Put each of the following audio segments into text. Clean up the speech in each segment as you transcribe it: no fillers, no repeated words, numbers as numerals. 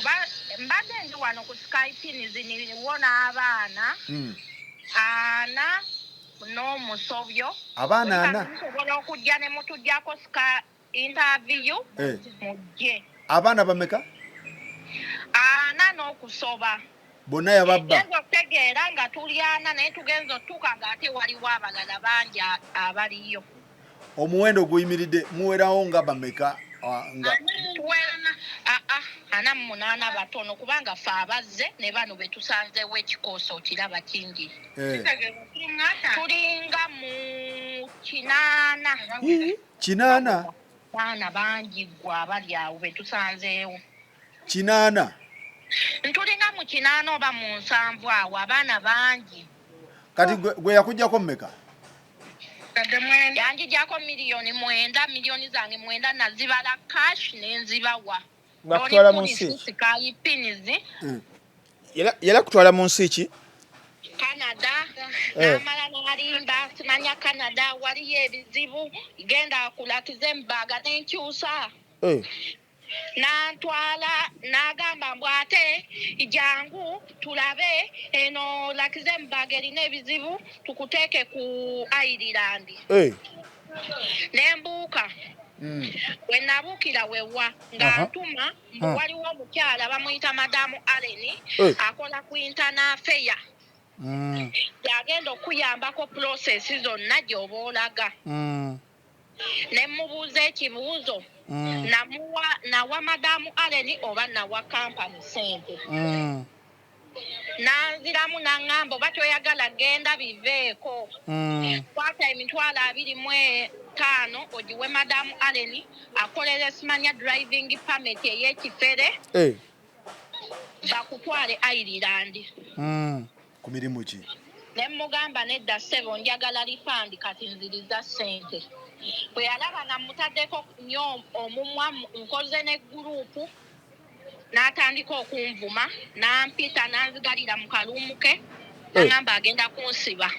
kuba mbadde ndi wano ku Skype niwona abaana ana n'omusobyo abaana ana nsobola okujja ne mutujjako interview mujje abaana bameka ana n'okusoba bonna yababba genzo tegeera nga tuli ana naye tugenzo tuka ng'ate waliwo abalala bangi abaliyo omuwendo guyimiridde muwerawo nga bameka nga ana munana batono kubanga ffe abazze ne bano betusanzeewo ekikooso kiraba kingi tulinga mu kinaana baana bangi gwe abali awo betusanzeewo kinaana tulinga mu kinaana oba mu 7 awo abaana bangi kati gwe yakujjako mmeka yanjijjako miliyoni zange 9 nazibala cash nenzibawa nakutwala mu nsi yala kutwala mu nsi ki Canada namala nalimba simanya Canada waliyo ebizibu genda kulakiza embaga nenkyusa nantwala nagamba mbw ate jangu tulabe eno lakiza embaga erina ebizibu tukuteeke ku Ireland nembuuka we nabuukira wewa nga ntuma mbu waliwo omukyala bamuyita madamu Allen akola ku internal fair yagenda okuyambako process zonna gy'oba olaga ne mubuuza ekibuuzo nawa madamu Allen oba nawa kampani sente nanziramu naŋŋamba oba toyagala genda biveeko kwata emitwalo 25 ogiwe madamu Allen akolera simanya driving permit ey'ekifere bakutwale Ireland ku mirimu ki ne mugamba nedda ssebo njagala refund kati nziriza ssente bwe yalaba nga mutaddeko nnyo omumwa nkoze ne gurupu n'atandika okunvuma nampita nanzigalira mu kalumu ke naŋŋamba agenda kunsiba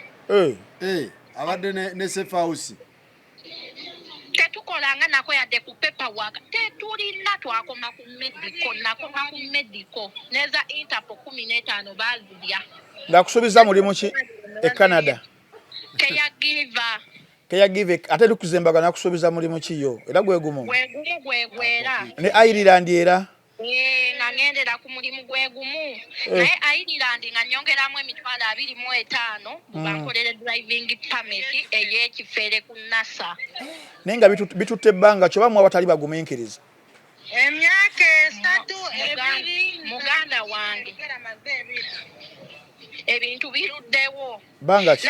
abadde ne safe house tetukolanga nako yadde ku paperwork tetulina twakoma ku medico nakoma ku medico neza Interpol 15 bazirya ngakusuubiza mulimu ki e Canada caregiver ate tukuzembaga nakusuubiza mulimu ki yo era gwegumu gwegwera ne Ireland era nga ngendera ku mulimu gwegumu naye Ireland nga nyongeramu emitwalo 25 bankolere driving permit ey'ekifere ku NASA naye nga bitutte ebbanga kyoba mu abatali bagumiikiriza emyaka 3 muganda wange ebintu biruddewo banga ki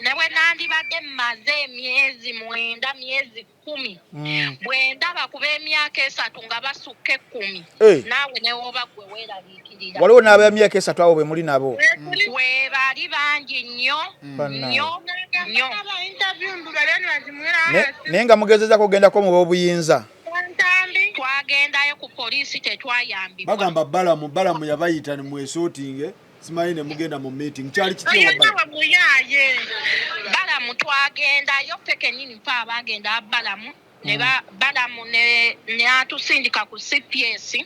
nebwe nandibadde mmaze emyezi 9 myezi 10 bwe ndaba kuba emyaka 3 nga basukka 10 naawe newoba gwe weeraliikirira waliwo n'ab'emyaka 3 abo bwe muli nabo we bali bangi nnyo naye nga mugezezako kugendako mu b'obuyinza twagendayo ku poliisi tetwayambibwa bagamba balamu yabayita ne mwesootinge simanyi ne mugenda mu meeting kyali kityewa balamu twagendayo peke nini mpa abagenda balamu balamu ne atusindika ku CPS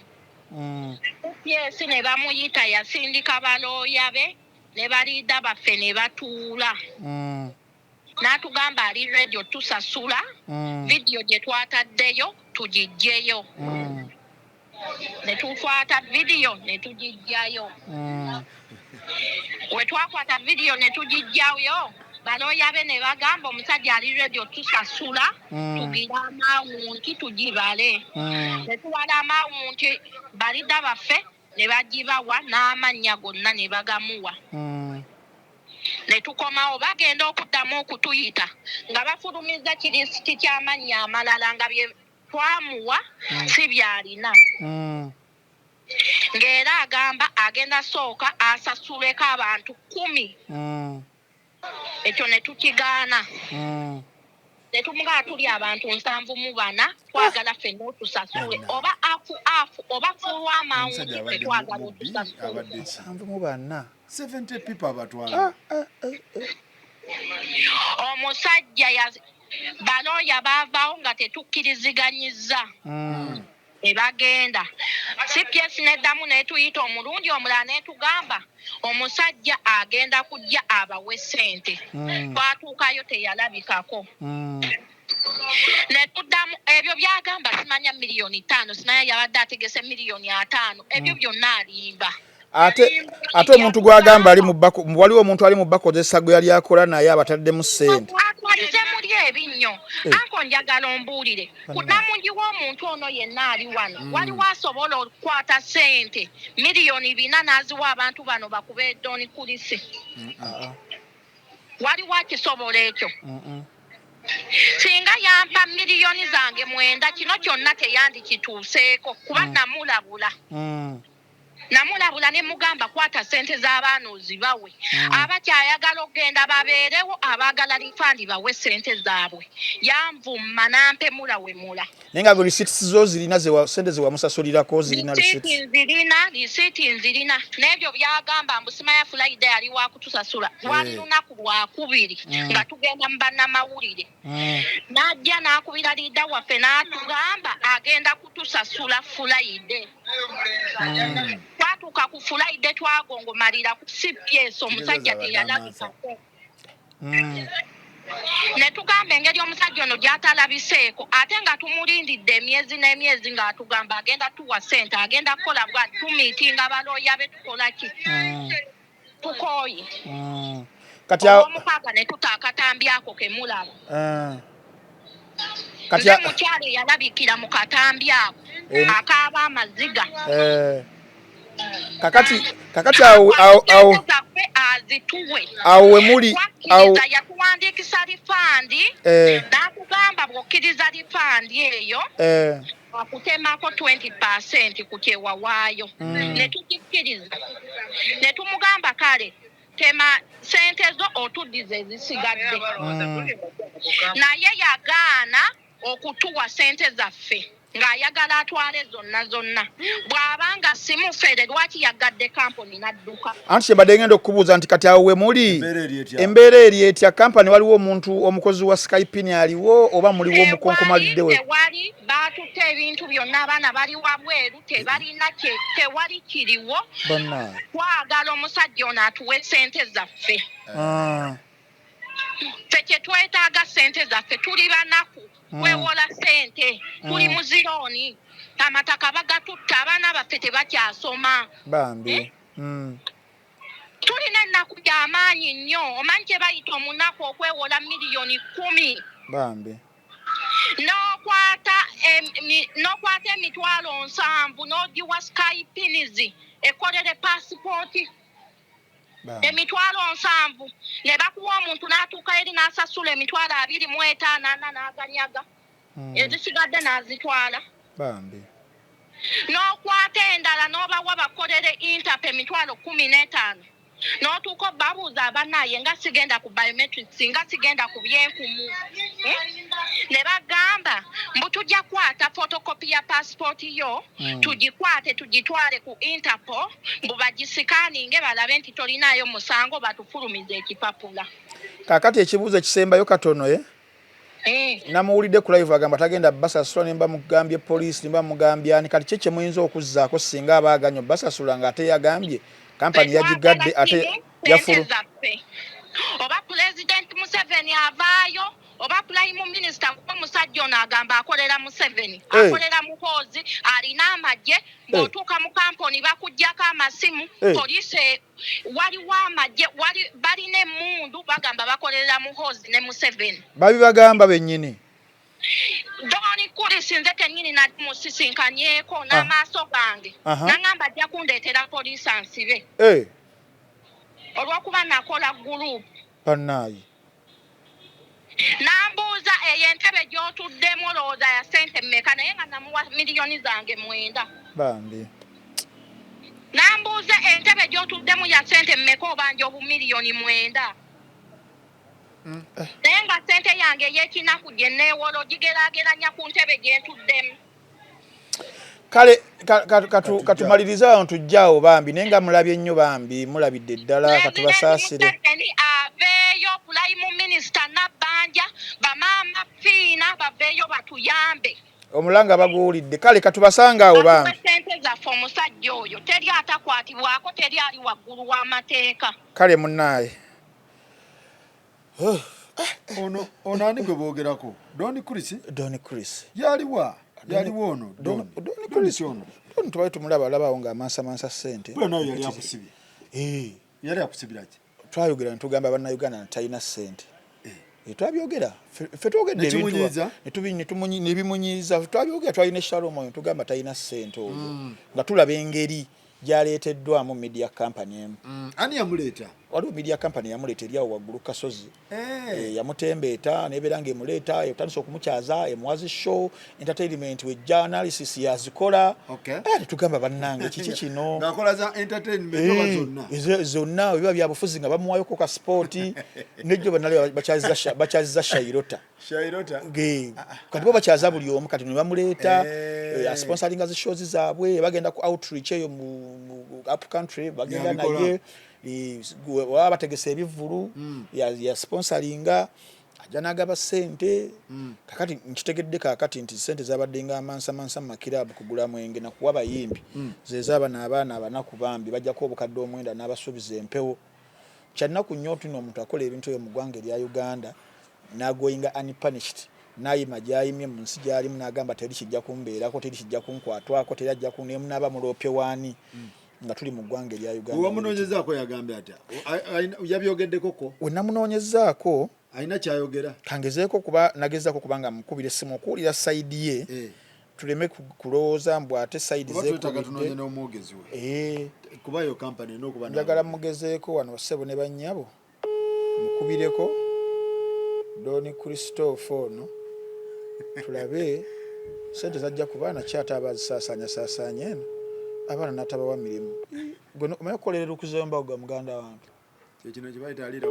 CPS ne bamuyita yasindika balooya be ne baliida baffe ne batuula n'atugamba ali radio tusasula vidiyo gye twataddeyo tugijjeyo ne tukwata vidiyo ne tugijjayo we twakwata vidiyo ne tugijjayo balooya be ne bagamba omusajja ali radio tusasula tugira amawunti tugibale ne tuwala amawunti balida baffe ne bagibawa n'amannya gonna ne bagamuwa ne tukomawo bagenda okuddamu okutuyita nga bafulumiza kirisiti ky'amannya amalala nga bye twamuwa si byalina ng'era agamba agenda sooka asasuleko abantu 10 ekyo ne tukigaana ne tumugala tuli abantu 74 twagala ffenna otusasule oba afu oba fulwa amawunti tetwagala otusasule 74 70 people abatwala omusajja balooya baavaawo nga tetukkiriziganyizza ebagenda CPS neddamu netuyita omulundi omulala netugamba omusajja agenda kujja abawe ssente twatuukayo teyalabikako netuddamu ebyo byagamba simanya miliyoni 5 simanya yabadde ategese miliyoni 5 ebyo byonna alimba ate omuntu gwagamba ali mu bako waliwo omuntu ali mu bakozesa gwe yali akola naye abataddemu ssente atwalize muli ebinnyo anko njagala ombuulire kunamungi w'omuntu ono yenna ali wano waliwo asobola okukwata ssente miliyoni 4 n'aziwa abantu bano bakube eddoni kulisi waliwo akisobola ekyo singa yampa miliyoni zange 9 kino kyonna teyandikituuseeko kuba namulabula ne mugamba kwata ssente z'abaana ozibawe abakyayagala okgenda babeerewo abaagala lifandi bawe ssente zaabwe yanvumma nampemula wemula naye nga receipts zo zirina ssente zewamusasulirako zirina risiiti nzirina n'ebyo byagamba mbu simanya Friday ali wakutusasula lwali lunaku lwakubiri nga tugenda mu bannamawulire n'ajja n'akubira liida waffe n'atugamba agenda kutusasula Friday twatuuka ku Friday twagongomalira ku CPS omusajja teyalabikako ne tugamba engeri omusajja ono gy'atalabiseeko ate nga tumulindidde emyezi n'emyezi ng'atugamba agenda tuwa ssente agenda kukola bwa tumiitinga balooya be tukola ki tukooye kati omukaaga ne tutaakatambi ako kemulaba kati mukyala eyalabikira mu katambi ako akaaba amaziga kakati awo wemuli yatuwandiikisa lifandi n'atugamba bw'okkiriza lifandi eyo akutemako 20% ku kyewawaayo ne tukikkiriza ne tumugamba kale tema ssente zo otuddiza ezisigadde naye yagaana okutuwa ssente zaffe ng'ayagala atwale zonna bw'abanga simufere lwaki yagadde kampuni n'adduka anti kyembadde ngenda okukubuuza nti kati awo we muli embeera eri etya kampani waliwo omuntu omukozi wa Skype aliwo oba muliwo omukonkomalidde we tewali baatutte ebintu byonna abaana bali wabweru tewali kiriwo twagala omusajja ono atuwe ssente zaffe ffe kye twetaaga ssente zaffe tuli banaku wewola ssente tuli muzirooni amataka bagatutta abaana baffe tebakyasoma bambi tulina ennaku gy'amaanyi nnyo omanyi kye bayita omunaku okwewola miliyoni 10 bambi n'okwata emitwalo 7 n'ogiwa Skypinizi ekolere paasipooti emitwalo 7 ne bakuwa omuntu n'atuuka eri n'asasula emitwalo 25 n'aganyaga ezisigadde n'azitwala n'okwata endala n'obawa bakolere interpe emitwalo 15 n'otuuka babuuza abanaaye nga sigenda ku biometrics nga sigenda ku byenkumu ne bagamba mbu tujja kwata photocopy ya passport yo tugikwate tugitwale ku Interpol mbu bagisikaninge balabe nti tolinayo musango batufulumize ekipapula kakati ekibuuzo ekisembayo katono namuwulidde ku live agamba tagenda basasula nimba mugambye police nimba mugambye ani kati kye muyinza okuzzaako singa abaaganyo basasula ng'ate yagambye kampani yagigadde ate yafulu oba President Museveni avaayo oba Prime Minister omusajja ono agamba akolera Museveni akolera muhoozi alina amagye bw'otuuka mu kampuni bakuggyako amasimu poliisi waliwo amagye balina emmundu bagamba bakolera muhoozi ne Museveni babibagamba bennyini Doni kulisi nze kennyini nali musisinkanyeko n'amaaso gange nangamba ajja kundeetera poliisi ansibe olw'okuba nakola gurupu bannaayi nambuuza eyo entebe gy'otuddemu olowooza ya ssente mmeka naye nga namuwa miliyoni zange 9 bambi nambuuza entebe gy'otuddemu ya ssente mmeka obanja obu miliyoni 9 naye nga ssente yange ey'ekinaku gye neewola ogigeraageranya ku ntebe gye ntuddemu kale katumalirize awo tujjaawo bambi naye nga mulabye nnyo bambi mulabidde ddala katubasaasire aveeyo Prime Minister Nabbanja bamaama Fiina baveeyo batuyambe omulanga baguwulidde kale katubasanga awo bange sente zaffe omusajja oyo teri atakwatibwako teri ali waggulu w'amateeka kale munnaaye ono ani gwe boogerako Don Chris yaliwo ono Don Chris ono tubaye tumulaba alabawo ng'amansamansa ssente nayo yali akusibye yali akusibiraki twayogera netugamba bannayuganda talina ssente twabyogera ffe twogedde nebimunyiiza twabyogera twalina eshalomo tugamba talina ssente oyo nga tulaba engeri gyaleeteddwamu media company emu ani yamuleeta waliwo media company yamuleeta eri awo waggulu kasozi yamutembeeta nebeera ng'emuleeta etandisa okumukyaza emuwazi show entertainment wejja analysis yazikola tetugamba bannange kiki kino zonna biba byabufuzi nga bamuwayoko ka sipooti nejjo bannale bakyaziza shairota kati bo bakyaza buli omu kati ne bamuleeta asponsoringa zi shows zaabwe bagenda ku outreach eyo mu up country bagenda naye waba bategesa ebivulu ya sponsoringa ajja n'agaba ssente kakati nkitegedde kakati nti ssente zabadde nga amansamansa mu makirabu kugula mwenge nakuwa abayimbi zezaabana abaana abanaku bambi bajjako obukadde omwenda n'abasuubiza empewo kyannaku nnyo tino omuntu akola ebintu ebyo mu ggwanga erya Uganda n'agoyinga unpunished n'ayima gy'ayimye mu nsi gy'alimu n'agamba teri kijja kumbeerako teri kijja kunkwatwako teri ajja kuneemunaaba muloopye waani nga tuli mu ggwanga erya Uganda. Wamunoonyezaako yagambye atya yabyogeddekoko we namunoonyezaako alina kyayogera kangezeeko kuba nagezaako kubanga mukubira essimu okuwulira sayidi ye tuleme kulowooza mbu ate sayidi zeekubidde kubayo kampani n'okuba njagala mugezeeko wano ssebo ne bannyabo mukubireko Don Christopher ono tulabe sente zajja ku baana kyata abazisaasaanya eno abaana n'atabawa mirimu gwe omanyi okukolera okuzombogo muganda wange kino kibayita aliira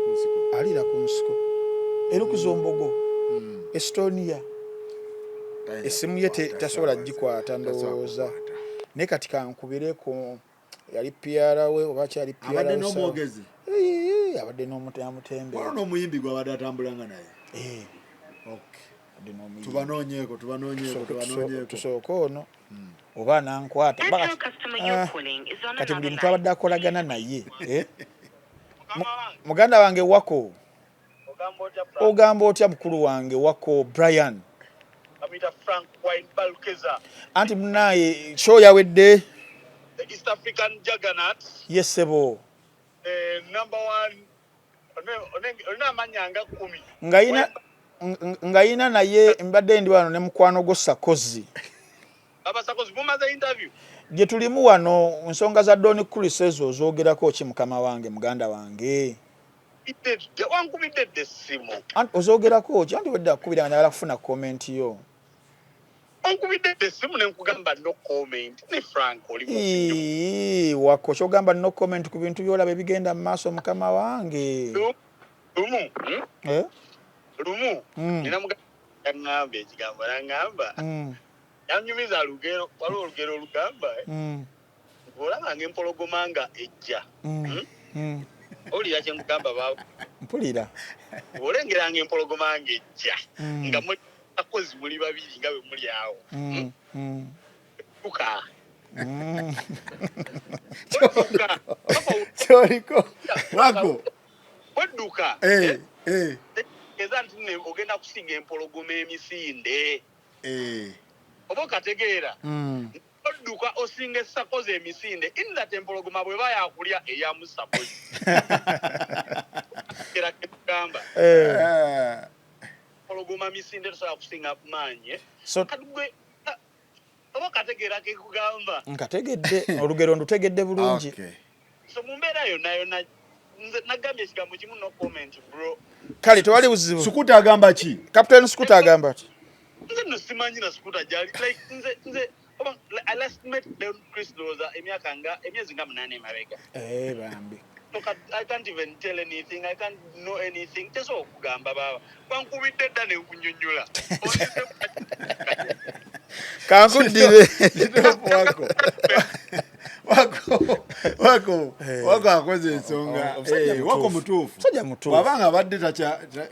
ku nsiko erukuzombogo Estonia esimu ye tasobola gikwata ndowooza naye kati kankubireko yali PR we oba kyali PR abadde n'omwogezi abadde n'omutembeera n'omuyimbi gwabadde atambulanga naye tubanoonyeeko tusooka ono oba nankwata kati buli muntu abadde akolagana naye muganda wange wako ogamba otya mukulu wange wako Brian anti munaye show yawedde East African Juggernaut yes sebo number 1 nga ina naye mbadde ndi wano ne mukwano go Sakozi Sakozi mumaze interview gye tulimu wano nsonga za Don Chris ezo ozoogerako ki mukama wange muganda wange wankubidde essimu ozoogerako ki anti wedde akubira nga njagala kufuna comment yo wankubidde essimu ne nkugamba no comment ne Frank oli wako kyogamba no comment ku bintu byolaba ebigenda mu maaso mukama wange lumu nina mugamba ekigambo nangamba yanyumiza olugero waliwo olugero olugamba olaba ng'empologoma nga ejja owulira kye nkugamba baawe mpulira olengera ng'empologoma nga ejja nga akozi muli babiri nga bwe muli awo tuka wako wedduka eza nti ogenda kusinga empologoma emisinde oba okategeera odduka osinga essakozi emisinde inzat empologoma bwe ba yakulya eyamu sakozi era ketugamba empologoma misinde tosobola kusinga maanyi kadugwe oba okategeera kekugamba nkategedde olugero ndutegedde bulungi so mu mbeera yonna nagambye ekigambo kimu no comment bro kale tewali buzibu Sukuta agamba ki Captain Sukuta agamba ti nze no simanyi na Sukuta jali like nze I last met Don Chris Loza emyezi nga 8 emabega bambi look I can't even tell anything I can't know anything teso okugamba baba kwankubidde dda ne nkunyonnyola kankudire wako wako akoze ensonga wako mutuufu wabanga abadde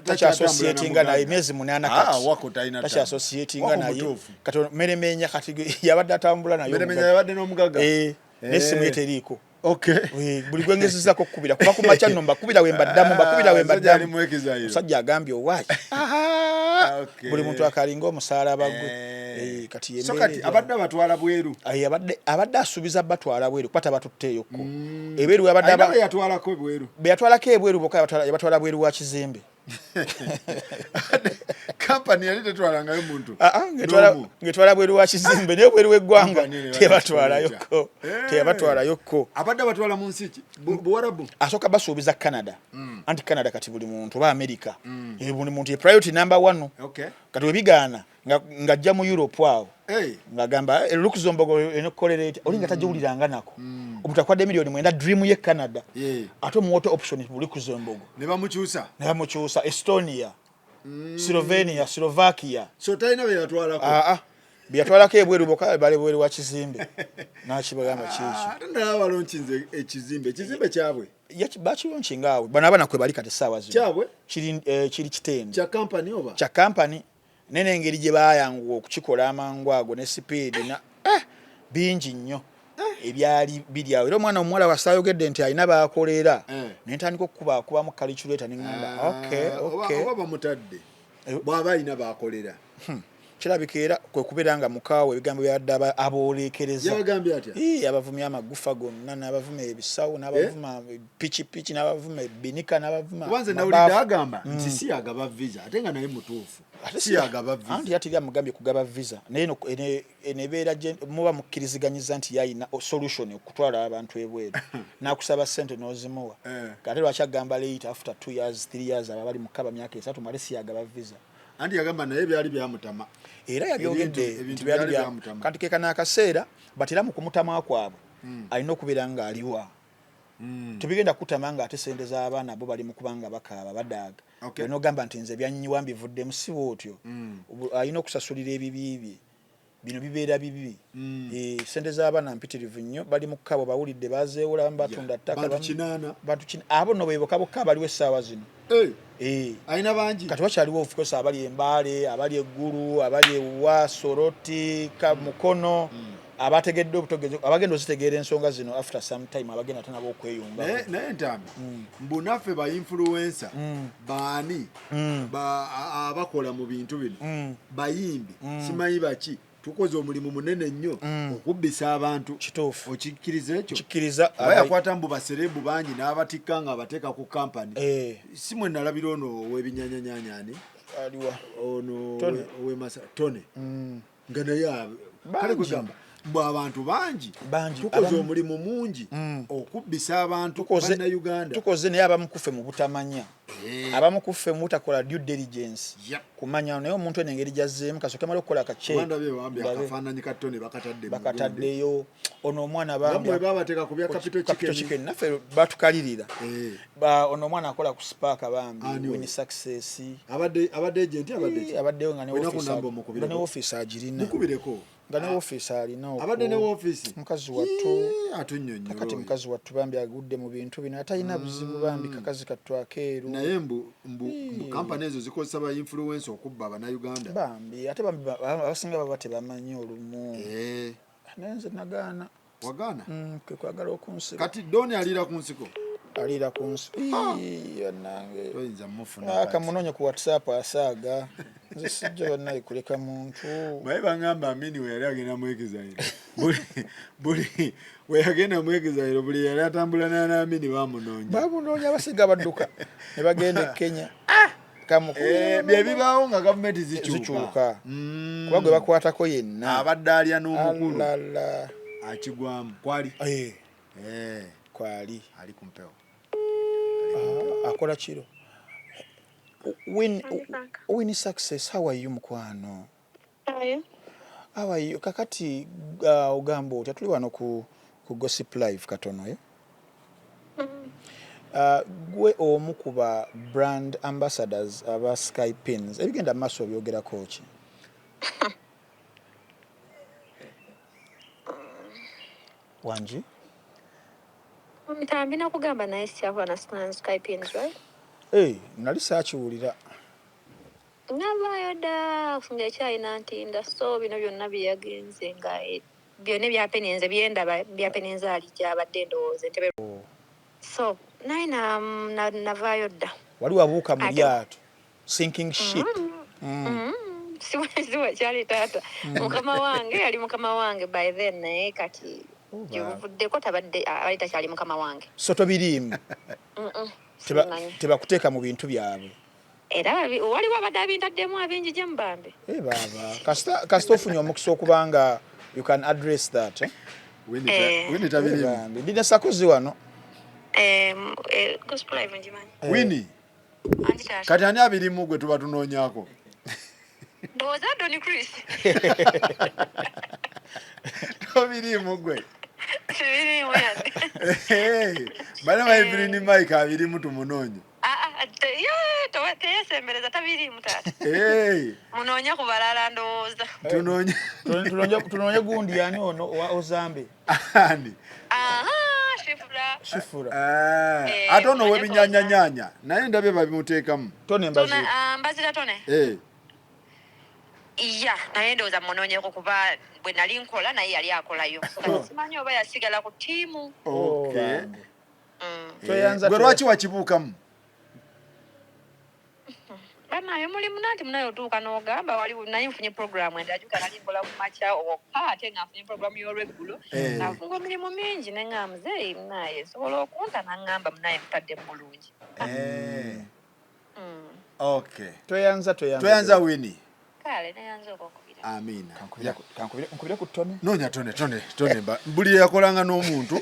tacha associatinga naye miezi 8 kati wako taina tacha associatinga naye kati meremenya kati yabadde atambula nayo meremenya yabadde n'omugaga nesimu eteriiko buli gwengezezako kubira kuba ku macha nomba kubira wembaddamu musajja agambye owaayi buli muntu akalinga omusalaba gwe kati yemere kati abadde batwala bweru abadde asubiza batwala bweru kwata batutteeyoko eberu yabadde yatwalako bweru yatwalako ebweru bokka yabatwala bweru wa kizimbe kampani yali tetwalangayo muntu ngetwala bweru wa kizimbe naye bweru w'eggwanga teyabatwalayokko abadde batwala mu nsi ki buwarabu asooka basuubiza Canada anti Canada kati buli muntu oba America buli muntu ye priority number 1 kati webigaana ng'ajja mu Europe awo ng'agamba Luxembourg enokolera olinga tajawuliranga nako obutakwadde miliyoni 9 dream ye Canada ate omuwoto option mu Luxembourg ne bamukyusa Estonia Slovenia Slovakia so talina bye yatwalako byatwalako ebweru bokka bali bweru wa kizimbe nakibagamba kiki ndaabalonkinze ekizimbe kyabwe bakironkinga awe bano abana kwe bali kati essaawa zino kyabwe kiri kitendo kya kampani oba kya kampani nene engeri gye bayanguwa okukikola amangu ago ne sipiidi na bingi nnyo ebyali biri awo era omwana omuwala wasaayogedde nti alina baakolera nentandika okukubamu kaliculator neŋŋamba oba bamutadde bw'aba alina baakolera kirabika era kwe kubeera nga mukaawe ebigambo byadde aboolekereza yabagambye atya abavumya amagufa gonna n'abavuma ebisawo n'abavuma pikipiki n'abavuma ebinika n'abavuma kubanze nawulidde agamba nti si yagaba visa ate nga naye mutuufu si yagaba visa anti yatiri amugambye kugaba visa naye enebeera muba mukkiriziganyiza nti yayina solution okutwala abantu ebweru n'akusaba ssente n'ozimuwa kate lwaki agamba late after 2 years 3 years aba bali mukaba myaka 3 male si yagaba visa anti yagamba naye byali byamutama era yabyogedde nti byali byamutama kanti keka n'akaseera batera mu kumutama kwabwe alina okubeera nga aliwa tebigenda kutama nga ate sente z'abaana bo bali mu kubanga bakaaba badaaga n'ogamba nti nze byanyiwa mbivuddemu si bwotyo alina okusasulira ebibi bino bibeera bibi sente z'abaana mpitirivu nnyo bali mu kkabo bawulidde bazeewula batunda ttaka bantu abo no bokka baliwo essaawa zino alina bangi kati wakyaliwo of course abali embaale abali eggulu abali ewa soroti mukono abategedde obutogezi abagenda ozitegeera ensonga zino after some time abagenda ate nabo okweyumba naye ntambi mbunaffe ba influencer baani abakola mu bintu bino bayimbi simanyi baki tukoze omulimu munene nnyo okubbisa abantu kituufu okikkiriza ekyo kikkiriza bayakwata mbu baserebu bangi n'abatikka nga abateeka ku kampani si mwe nalabira ono ow'ebinyanyanyanyani aliwa ono ow'emasa tone nga naye kale kugamba mbu abantu bangi tukoze omulimu mungi okubbisa abantu bannayuganda tukoze naye abamukuffe mu butamanya abamukuffe mu butakola due diligence kumanya naye omuntu eno engeri gyazzeemu kasooke mala okukola akafaananyi ka tone bakataddeyo ono omwana babateeka ku bya capital chicken naffe batukalirira ono omwana akola ku spark bambi win success abadde agent abaddeyo nga ne office agirina mukubireko nga ne office alina abadde ne office mukazi wattu atunyonyo kati mukazi wattu bambi agudde mu bintu bino atalina buzibu bambi kakazi kattu akeeru naye mbu kampani ezo zikozesa ba influence okubba abannayuganda bambi ate bambi abasinga baba tebamanyi olumu naye nze nagaana wagaana kwe kwagala okunsiko kati doni aliira ku nsiko aliira ku nsiko yannange toyinza mufuna akamunonye ku whatsapp asaaga nze sijja yonna ikuleka muntu baye bangamba amini we yali agenda mwegezairo buli we yagenda mwegezairo buli yali atambula n'amini bamunoonya abasiga badduka ne bagenda e Kenya bye bibaawo nga gavumenti zikyuka kuba gwe bakwatako yenna abadde alya n'omukulu akigwamu kwali kwali ali ku mpewo akola kiro win success. How are you mukwano? How are you kakati ugambo tuli wano ku Gossip Live katono ye gwe omu kuba brand ambassadors aba Sky Pins ebigenda maso byogera kochi Wanji Mtambi na kugamba naye syakola na Skype ins, right? Nali saakiwulira. Navaayo dda okufunga ekyalina ntinda so bino byonna byeyagenze nga byonna ebyapenenze byendaba byapenenze ali gyabadde ndowooza entebe. So naye navaayo dda. Wali wabuuka mu lyato sinking ship. Siwe kyali taata. Mukama wange yali mukama wange by then naye kati gyuvuddeko tabadde alita kyali mukama wange. So tobiriimu. Tebakuteeka mu bintu byabwe. Era waliwo abadde abintaddemu abingi gye mubambe. Baba kasita ofunye omukisa okubanga you can address that. Winnie tabiriimu. Ndina sakozi wano. Gospel live njimanyi. Winnie. Kati ani abirimu gwe tuba tunoonyako? Ndowooza Donny Chris. Tobiriimu gwe. Sibiriimu yadde. Bana Evelyn Mike abirimu tumunoonye. Teyesembereza tabiriimu taata. Munoonya ku balala ndowooza. Tunoonya gundi ani ono wa Ozambe. Ani? Shifura. Ate ono w'ebinyanyanyanya naye ndabye babimuteekamu. Tone Mbazira. Mbazira Tone. Iya, naye ndowooza munoonyeko kuba bwe nali nkola naye yali akolayo. Simanyi oba yasigala ku ttiimu. Okay. Gwe lwaki wakibuukamu? Banaye mulimu nanti munaye otuuka n'ogamba waliwo naye nfunye programu endajuka nali nkola mu makya okka ate nga nfunye programu y'olweggulo nafunga emirimu mingi ne nga muzeeyi munaye sobola okunta naŋŋamba munaye mutadde bulungi. Okay. Toyanza Winnie. Kale nayanza okukubira. Amina. Kankubira ku Tone. Noonya Tone buli yakolanga n'omuntu.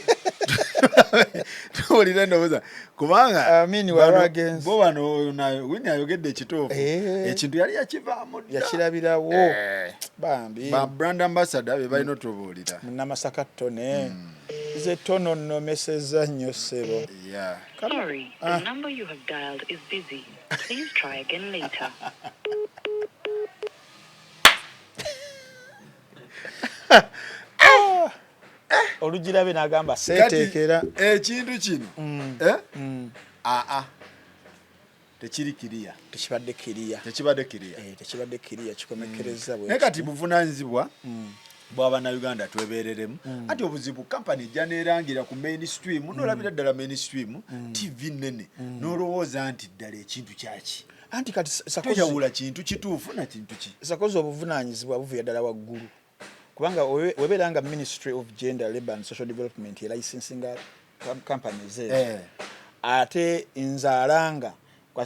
Tolira ndowooza kubanga Amini waragenze. Bo bano Winnie ayogedde ekituufu. Ekintu yali yakivaamu dda. Yakirabirawo. Bambi. Ba brand ambassador be balina otubuulira. Munnamasaka Tone. Ze Tono nnomesezza nnyo ssebo. Yeah. Sorry, the number you have dialed is busy. Please try again later. Olugirabe n'agamba seeteekera. Ekintu kino tekiri kiriya. Tekibadde kiriya. Tekibadde kiriya kikomekereza bwe. Naye kati buvunaanyizibwa bw'Abannayuganda twebeereremu. Ati obuzibu kampani ejja neerangira ku mainstream n'olabira ddala mainstream TV nnene n'olowooza nti ddala ekintu kyaki. Anti kati toyawula kintu kituufu na kintu ki. Sakozi obuvunaanyizibwa buvuye ddala waggulu. Kubanga webeeranga Ministry of Gender, Labour and Social Development licensinga companies ate nzaalanga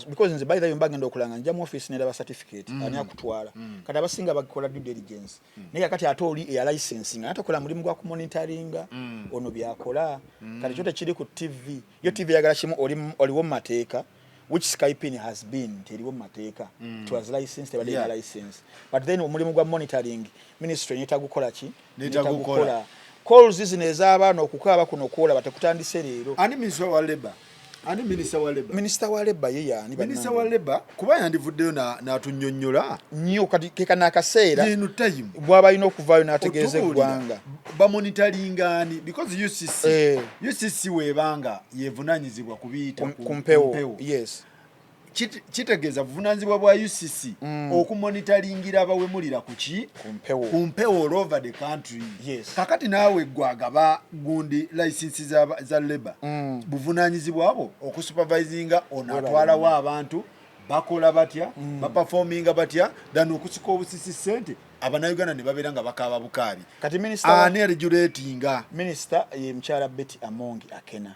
because nze by the way mbagenda okulanga nja mu office n'eraba certificate ani akutwala kati abasinga bakola due diligence naye kati ate oli ya licensing ate kola mulimu gwa kumonitoringa ono byakola kati kyote kiri ku TV yo TV yagala kimu oliwo mateeka which Skype has been teriwo mateeka it was licensed by the license but then omulimu gwa monitoring ministry netagukola ki netagukola calls zizineza abaana okukaaba kuno kola batekutandise leero ani minister wa labor Minister wa Labor ye yani Minister wa Labor kuba yandivuddeyo n'atunnyonnyola nnyo kati kekana akaseera yenu time bw'aba ino okuvaayo n'ategeeza eggwanga bamonitoringani because UCC weebanga yevunaanyizibwa kubiyita ku mpewo yes kitegeeza buvunaanyizibwa bwa UCC okumonitoringira abawemulira ku mpewo all over the country. Kakati naawe gwagaba gundi license za labor buvunaanyizibwa abo okusupervisinga ono atwalawo abantu bakola batya baperforminga batya dani okusika obusisi ssente Abannayuganda ne babeera nga bakaaba bukaabi. Kati minister regulatinga minister ye mkyala Betty Amongi Akena.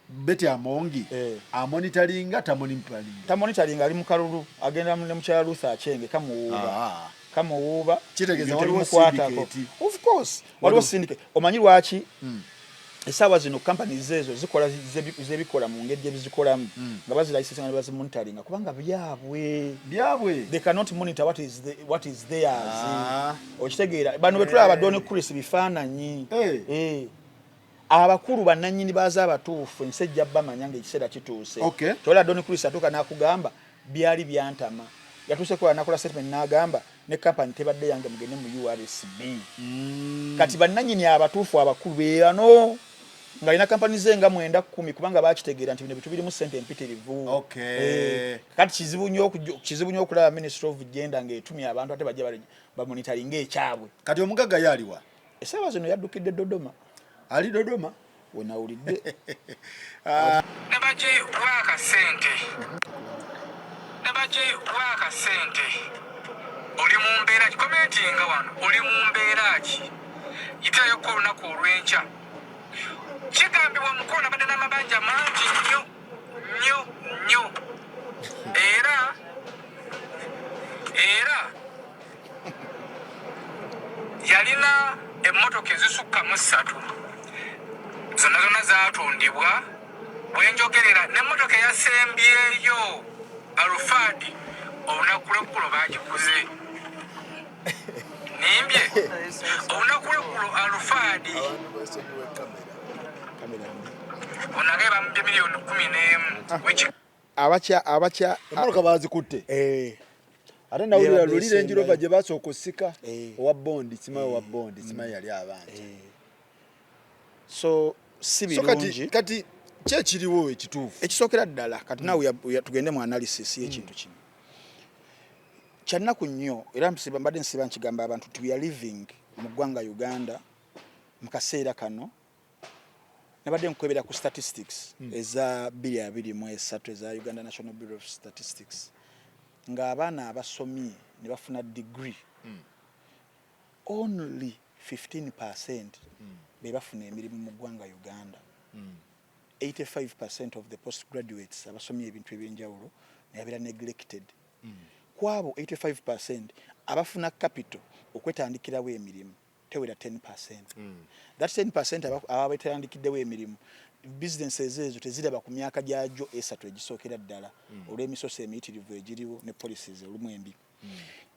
Betty Amongi amonitoringa tamonitoringa ali mu kalulu agenda mu mukyala Ruth Achenge kamuwuuba kitegeeza waliwo syndicate. Of course waliwo syndicate omanyi lwaki essaawa zino companies ezo zikola zebikola mu ngeri gyebizikolamu nga bazirayisinga ne bazimonitoringa kubanga byabwe they cannot monitor what is theirs okitegeera bano betulaba Donny Chris bifaananyi abakulu bannannyini baza abatuufu ensejja bamanya ng'ekiseera kituuse tola Donny Chris atuuka n'akugamba byali byantama yatuuse kola nakola statement n'agamba ne company tebadde yange mugende mu URSB kati bannannyini abatuufu abakulu beerano nga ina kampani zenga mwenda 10 kubanga bakitegeera nti bino bitu birimu ssente empitirivu. Okay. Kati kizibu nnyo okulaba Ministry of Gender ng'etumya abantu ate bajja ba monitoring ekyabwe. Kati omugagga yaliwa? Essaawa zino yaddukidde Dodoma. Ali Dodoma? We nawulidde. Nabaje waka sente. Nabaje waka sente. Oli mu mbeera ki? Commentinga wano. Oli mu mbeera ki? Yitayo ko olunaku olw'enkya. Kigambibwa mukono badde n'amabanja mangi nnyo. Era yalina emmotoka ezisukkamu 3 zonna zaatundibwa. Bwenjogerera n'emmotoka eyasembyeyo Alufadi olunaku lw'eggulo baagiguze. Nimbye olunaku lw'eggulo Alufadi onage bamubye miliyoni 11 abakya emmotoka bazikutte. Ate nawulira luli Range Rover gye basooka osika owa bondi simayi yali abantu. So si birungi. Kati kyekiriwo ekituufu Ekisookera ddala kati naawe tugende mu analysis y'ekintu kino. Kyannaku nnyo era mbadde nsiba nkigamba abantu nti we are living mu ggwanga Uganda mu kaseera kano. Nabadde nkwebera ku statistics eza 2023 eza Uganda National Bureau of Statistics nga abaana abasomye ne bafuna degree only 15% be bafuna emirimu mu ggwanga Uganda. 85% of the postgraduates abasomye ebintu ebyenjawulo nabeera neglected. Kwabo 85% abafuna capital okwetandikirawo emirimu tewera 10%. That 10% ababetandikiddewo emirimu businesses ezo teziraba ku myaka gyajo 3 egisookera ddala olw'emisoso emiyitirivu egiriwo ne policies olumu embi.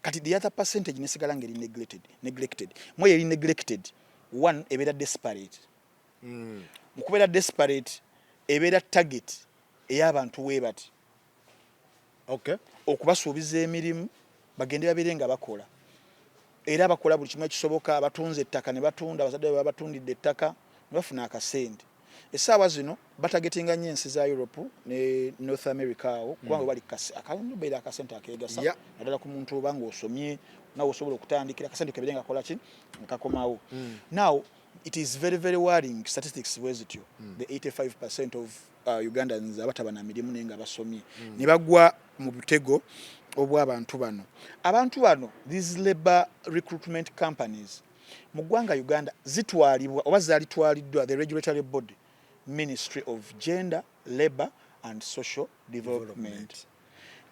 Kati the other percentage nesigala ngeri neglected. Mwe yeri neglected, one ebeera desperate. Mu kubeera desperate ebeera target ey'abantu weebati. Okay. Okubasuubiza emirimu bagende babeere nga bakola. Era bakola buli kimu ekisoboka, abatunze ettaka ne batunda, abazadde baba batundidde ettaka ne bafuna akasente. Essaawa zino batagetinga nnyo ensi za Europe ne North America awo kubanga bali akabeera akasente akeegasa naddala ku muntu oba ng'osomye nawe osobola okutandikira akasente kebeere nga kola ki nkakomawo. Now it is very very worrying statistics bwezityo the 85% of Ugandans abataba na mirimu naye nga basomye ne bagwa mu butego obw'abantu bano. Abantu bano these labor recruitment companies mu ggwanga Uganda zitwalibwa oba zaalitwaliddwa the regulatory body Ministry of Gender, Labor and Social Development.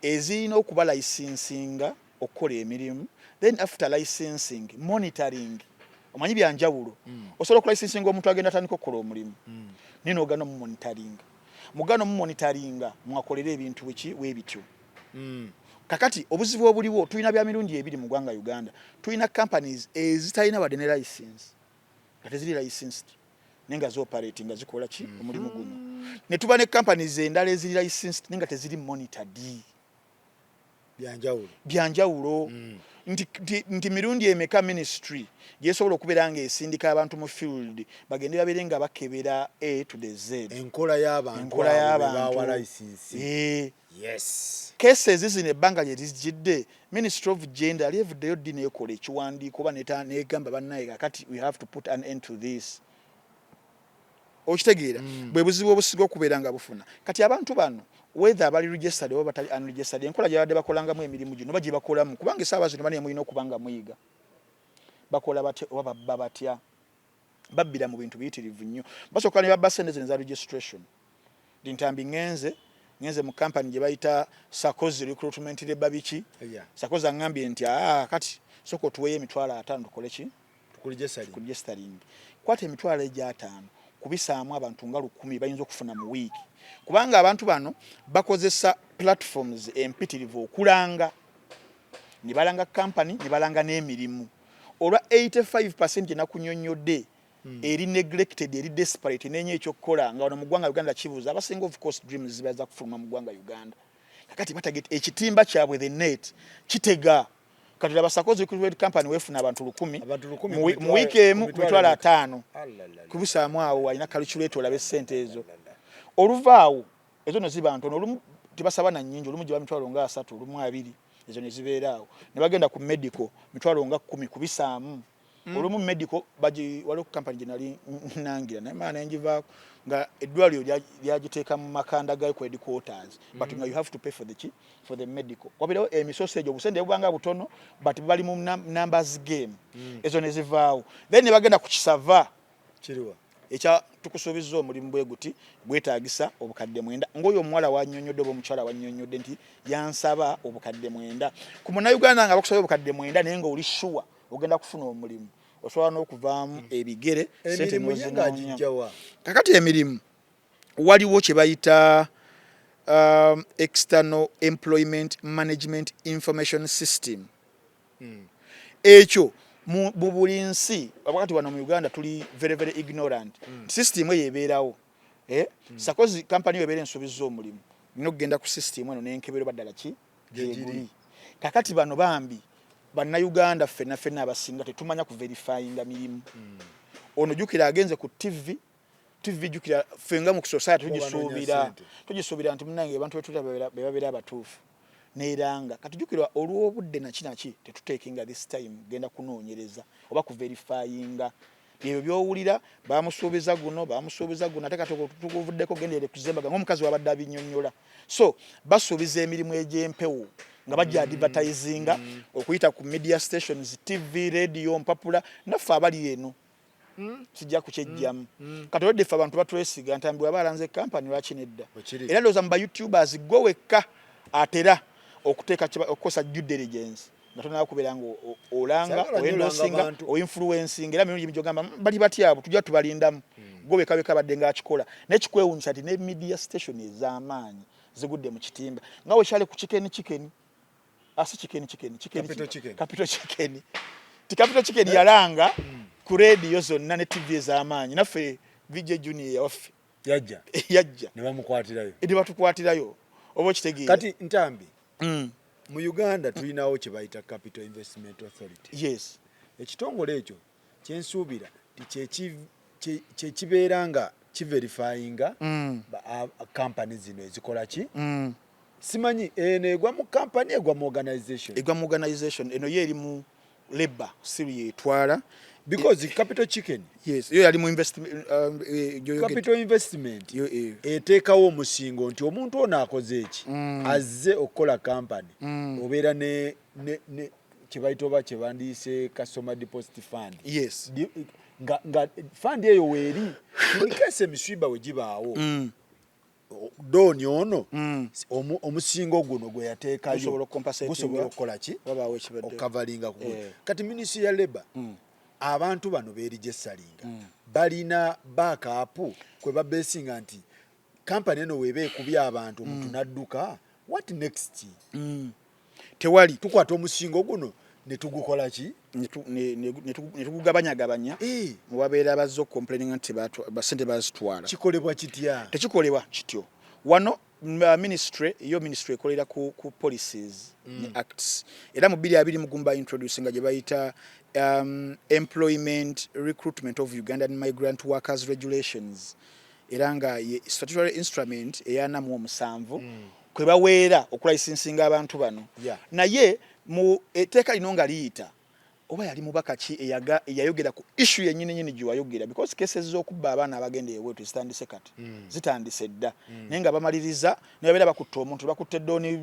Ezirina okuba licensinga okukola emirimu, then after licensing monitoring omanyi byanjawulo. Osobola okulicensinga omuntu agenda atandika okukola omulimu nino ogana mu monitoring. Mugano mu monitoringa mwakolera ebintu weebityo. Kakati obuzibu obuliwo tulina bya mirundi ebiri mu ggwanga Uganda. Tulina companies ezitalina wadde ne license. Kati ziri licensed. Nenga zo operating nga zikola ki omulimu guno. Ne tuba ne companies endala eziri licensed nenga teziri monitored. Byanjawulo. Nti mirundi emeka ministry yesobola okubeera nga esindika abantu mu field bagende babeere nga bakebera A to the Z. Enkola y'abantu bawa license. Yes. Cases zino ebbanga lye lijjidde Ministry of Gender alivuddeyo ddi neekola ekiwandiiko oba negamba bannaye kakati we have to put an end to this. Okitegeera bwe buzibu obusiga okubeera nga bufuna. Kati abantu bano whether abali registered oba batali unregistered enkola gyabadde bakolangamu emirimu gino bagye bakolamu kubanga essaawa zino bane mulina okubanga muyiga. Bakola batya oba babba batya. Babbira mu bintu biyitirivu nnyo. Basooka ne babba ssente zino za registration. Dintambi ngenze mu company gye bayita Sakozi Recruitment Labor biki. Sakozi angambye nti kati soko tuweyo emitwalo 5 tukole ki? Registering. Kwata emitwalo egya 5 kubisaamu abantu nga 10 bayinza okufuna mu week. Kubanga abantu bano bakozesa platforms empitirivu okulanga. Nibalanga company, nibalanga n'emirimu. Olwa 85% gye nakunyonnyodde eri neglected, eri desperate nenye ekyokukola nga wano mu ggwanga Uganda kibuuza abasinga of course dreams zibaza kufuluma mu ggwanga Uganda. Kakati batagete ekitimba kyabwe the net kitega kati abasakozi recruitment company wefuna abantu 10 mu week emu mitwalo 5 kubisaamu awo alina calculator olabe sente ezo oluvaawo ezo no ziba ntono olumu tibasaba na nnyingi olumu jiba mitwalo nga 3 olumu 2 ezo ne zibeeraawo ne bagenda ku medical mitwalo nga 10 kubisaamu olumu medical baji waliwo company generali nangira naye maana njivaako nga eddwaliro lyagiteeka mu makanda gayo ku headquarters but you have to pay for the medical wabirawo emisoso egyo obusende bubanga butono but bali mu numbers game ezo ne zivaawo then ne bagenda ku kisava kiriwa ekya tukusuubiza omulimu bwe guti gwetaagisa obukadde 9 ng'oyo omuwala wannyonnyodde oba omukyala wannyonnyodde nti yansaba obukadde 9 ku munnayuganda nga bakusaba obukadde 9 naye nga oli sure ogenda kufuna omulimu osobola n'okuvaamu ebigere sente n'ozinoonya kakati emirimu waliwo kye bayita external employment management information system ekyo mu buli nsi wakati wano mu Uganda tuli very ignorant system eyo ebeerawo sakozi company ebeera ensuubiza omulimu nina okugenda ku system eno n'enkebero baddala ki gyeguli kakati bano bambi bannayuganda ffenna abasinga tetumanya ku verifyinga mirimu ono jukira agenze ku TV jukira ffenga mu society tugisuubira nti munnange abantu bebabeera abatuufu neeranga kati jukira olw'obudde naki tetuteekinga this time genda kunoonyereza oba ku verifyinga ebyo byowulira bamusuubiza guno ate kati tukuvuddeko gendere kuzembaga ng'omukazi wabadde abinnyonnyola so basuubiza emirimu egy'empewo nga bajja advertisinga okuyita ku media stations TV radio mpapula naffe abali eno sijja kukyejjamu kati olwedde ffe abantu batwesiga ntambi waba alanze company lwaki nedda era ndowooza mu ba-YouTubers gwe wekka atera okuteeka okukosa due diligence nga tonaba kubeera nga olanga oendosinga oinfluencing era mirungi mijogamba bali batyabo tujja tubalindamu gwe wekka badde ng'akikola naye kikwewuunyisa nti ne media station ez'amaanyi zigudde mu kitimba nga wekyali ku chicken asi chicken capital chicken ti capital chicken yalanga ku radio zonna ne TV ez'amaanyi naffe VJ Junior yawaffe yajja ne bamukwatirayo batukwatirayo oba okitegeera kati ntambi mu Uganda tulinawo kye bayita Capital Investment Authority yes ekitongole ekyo kyensuubira kyekibeera nga kiverifyinga company zino ezikola ki simanyi eno egwa mu company egwa mu organization eno ye eri mu labor siri yetwala because Capital Chicken yes yo yali mu capital investment eteekawo omusingo nti omuntu ono akoze eki azze okukola company obeera ne kibaito ba kyebandiise customer deposit fund yes nga fund eyo weeri nikese miswiba wegibaawo doni ono omusingo guno gwe yateekayo gusobola okukola ki okukavalinga ku kati ministry ya labor abantu bano beerijesalinga balina backup kwe babesinga nti company eno weeba ekubya abantu omuntu nadduka what next tewali tukwata omusingo guno netugukola ki netugugabanyagabanya mu babeera bazze okumplaininga nti basente bazitwala kikolebwa kitya tekikolebwa kityo wano ministry ekolera ku policies ne acts era mu 2020 introducinga gye bayita employment recruitment of Ugandan migrant workers regulations era nga statutory instrument eyana mu 7 kwe baweera okulicensinga abantu bano naye mu eteeka lino nga liyita oba yali mubaka ki eyayogera ku issue yennyini gyewayogera because cases z'okubba abaana abagenda eweetu zitandise kati zitandise dda naye nga bamaliriza ne babeera bakutta omuntu bakutte ddooni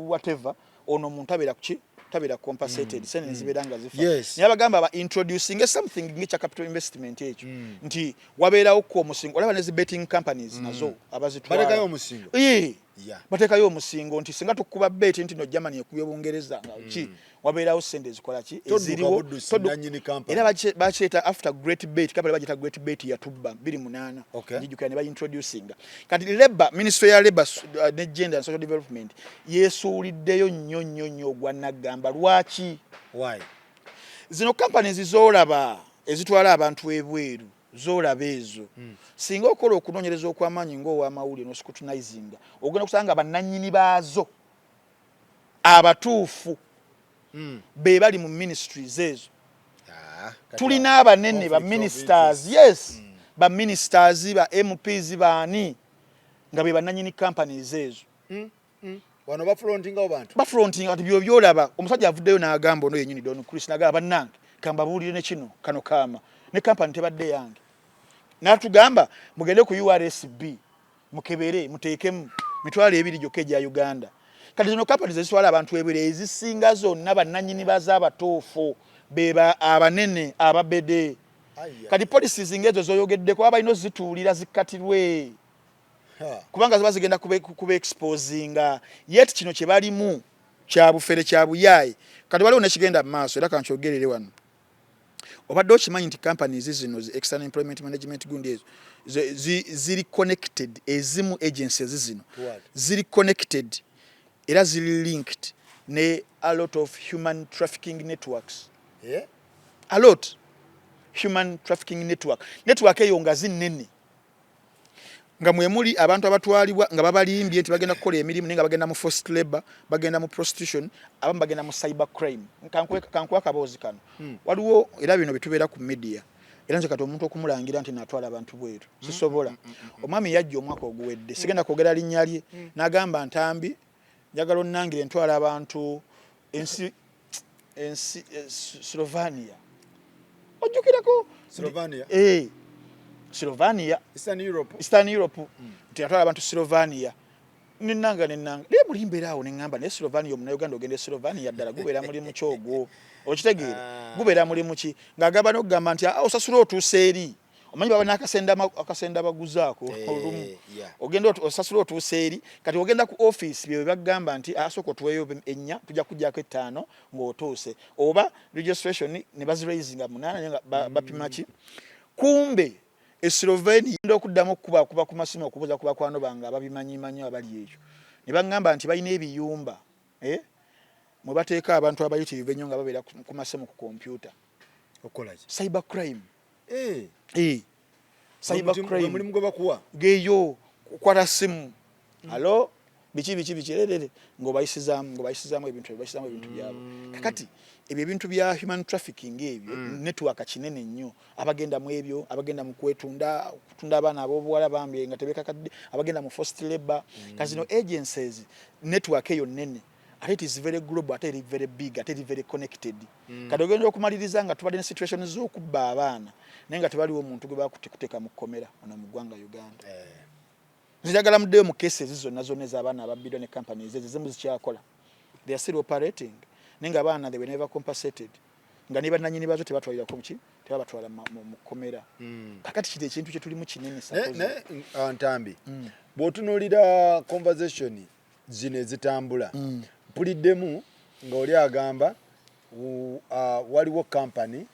whatever ono omuntu abeera kuki tabeera compensated sene zibeera nga zifa naye abagamba ba introducing something ng'ekya capital investment ekyo nti wabeerawo ku omusingo olaba ne zi betting companies nazo abazitwala batekayo omusingo batekayo omusingo nti singa tukuba beti nti no Germany ekubye Bungereza nga ki wabeerawo sente zikola ki eziriwo era bakyeta after great bet kabale bagita great bet yatubba 28 jijukira ne ba introducinga kati labor ministry ya labor ne gender and social development yesuuliddeyo nnyo gwa nagamba lwaki zino companies zoolaba ezitwala abantu ebweru zoolaba ezo singa okola okunoonyereza okw'amaanyi ng'ow'amawulire n'oscrutinizing ogenda kusanga bannannyini baazo abatuufu be bali mu ministries ezo. Tulina abanene ba ministers, yes, ba ministers ba MPs baani nga be bananyini companies ezo. Wano ba fronting ati byo byolaba omusajja avuddeyo n'agamba ono yenyini Don Chris n'agamba nange kambabuulire ne kino kano kama ne company tebadde yange. N'atugamba mugende ku URSB mukebere muteekemu mitwalo ebiri gyokka egya Uganda. Kati zino companies ezitwala abantu ebere ezisinga zonna bannanyini baz'abatuufu beba abanene ababede. Kati policies ngezo zoyogeddeko abalina zituulira zikkatirwe. Kubanga ziba zigenda kuba exposinga yet kino kye balimu kya bufere kya buyayi. Kati waliwo nekigenda mu maaso era kankyogerere wano. Obadde okimanyi nti companies zino external employment management gundi ezo ziri connected, ezimu agencies zino ziri connected era ziri linked ne a lot of human trafficking networks. A lot human trafficking network eyo nga zinene nga mwemuli abantu abatwalibwa nga babalimbye nti bagenda kukola emirimu nenga bagenda mu forced labor, bagenda mu prostitution, abamu bagenda mu cyber crime. Kankuwa kabozi kano waliwo era bino bitubeera ku media era nze kati omuntu okumulangira nti natwala abantu bweru sisobola. Omwami yajja omwaka oguwedde sigenda kwogera linnya lye n'agamba ntambi njagala onnangire ntwala abantu ensi Slovenia. Ojjukirako Slovenia? Slovenia, Eastern Europe. Tuyatwala abantu Slovenia. Ninanga. Liye mulimberaawo nengamba ne Slovenia omuna Uganda ogende Slovenia ddala gubeera mulimu kyogwo. Okitegeera? Gubeera mulimu ki? Ng'agamba n'okugamba nti osasula otuuse eri. Omanyi baba n'akasenda baguzaako olumu. Ogenda osasula otuuse eri. Kati ogenda ku office bye bagamba nti asooka otuweeyo ennya tujja kujjako ettaano ng'otuuse. Oba registration ne baziraising 8 nga bapima ki? Kumbe Slovenia ndo okuddamu kuba ku masimu okubuza kuba kwano banga ababimanyimanyi abali ekyo. Ne bagamba nti balina ebiyumba mwe bateeka abantu abayitirivu ennyo nga babeera ku masimu ku computer. Okolaki? Cyber crime. Cyber crime. Mulimu gwe bakuwa? Geyo kukwata simu. Alo biki rerere ng'obayisizaamu ebintu byabo. Kakati ebyo ebintu bya human trafficking ebyo network kinene nnyo abagenda mu ebyo abagenda mu kutunda abaana ab'obuwala bambi nga tebekakadde abagenda mu forced labor. Kazino agencies network eyo nnene ate it is very global ate eri very big ate eri very connected. Kati ogenda okumaliriza nga tubadde ne situation z'okubba abaana naye nga tebaliwo omuntu gwe bakuteeka mu kkomera ono mu ggwanga Uganda. Nzijagala muddeyo mu cases zonna ez'abaana ababbidwa ne companies ezimu zikyakola. They are still operating. Nenga abaana they were never compensated. Nga ne bannanyini bazo tebatwalira ko muki tebabatwala mu kkomera. Kakati kiri ekintu kye tulimu kinene suppose. Ntambi. Bw'otunuulira conversation zino ezitambula mpuliddemu nga oli agamba waliwo company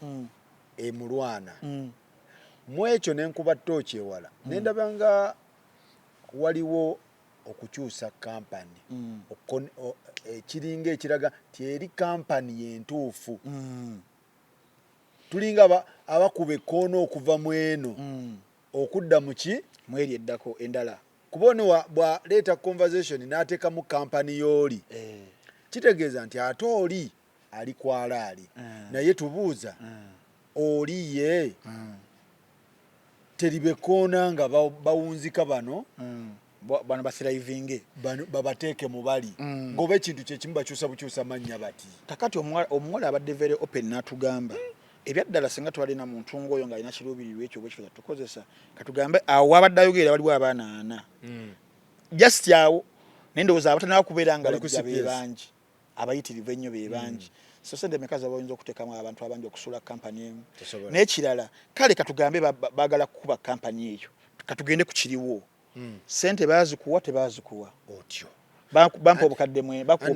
emulwana. Mu ekyo nenkuba ttooki ewala nendaba nga waliwo okukyusa company kiringa ekiraga tyeri company yentuufu. Tulinga abakuba ekkoona okuva mu eno okudda mu ki mweri eddako endala kubona bwaleeta conversation n'ateekamu company y'oli kitegeeza nti ate oli ali kwalaali naye tubuuza oli ye teri bekkoona nga bawunzika bano basirayivinge babateeke mu bali ng'oba ekintu kyekimu bakyusa bukyusa mannya bati. Kakati omuwala abadde very open n'atugamba ebyaddala singa twalina muntu ng'oyo ng'alina kiruubirirwa ekyo bwekyo tukozesa katugambe awo abadde ayogerera waliwo abaana 4 just awo nendowooza abatanaba kubeera nga bajja be bangi abayitirivu ennyo be bangi so sente meka zabayinza okuteekamu abantu abangi okusula kampani emu n'ekirala kale katugambe baagala kukuba kampani eyo katugende ku kiriwo sente bazikuwa tebazikuwa otyo bampa obukadde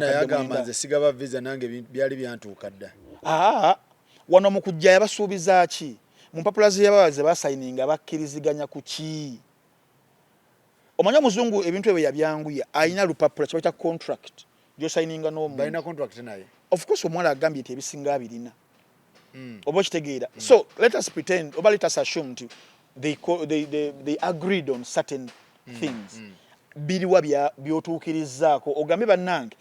yagamba nze sigaba visa nange byali byantuuka dda. Wano mu kujja yabasuubiza ki mu mpapula ze basayininga bakkiriziganya ku ki? Omanyi omuzungu ebintu ebyo yabyanguya alina lupapula kibayita contract gy'osayininga n'omuntu. Balina contract naye? Of course omuwala agambye nti ebisinga abirina oba okitegeera. So let us pretend oba let us assume nti they agreed on certain things. Biriwa by'otuukirizaako ogambe bannange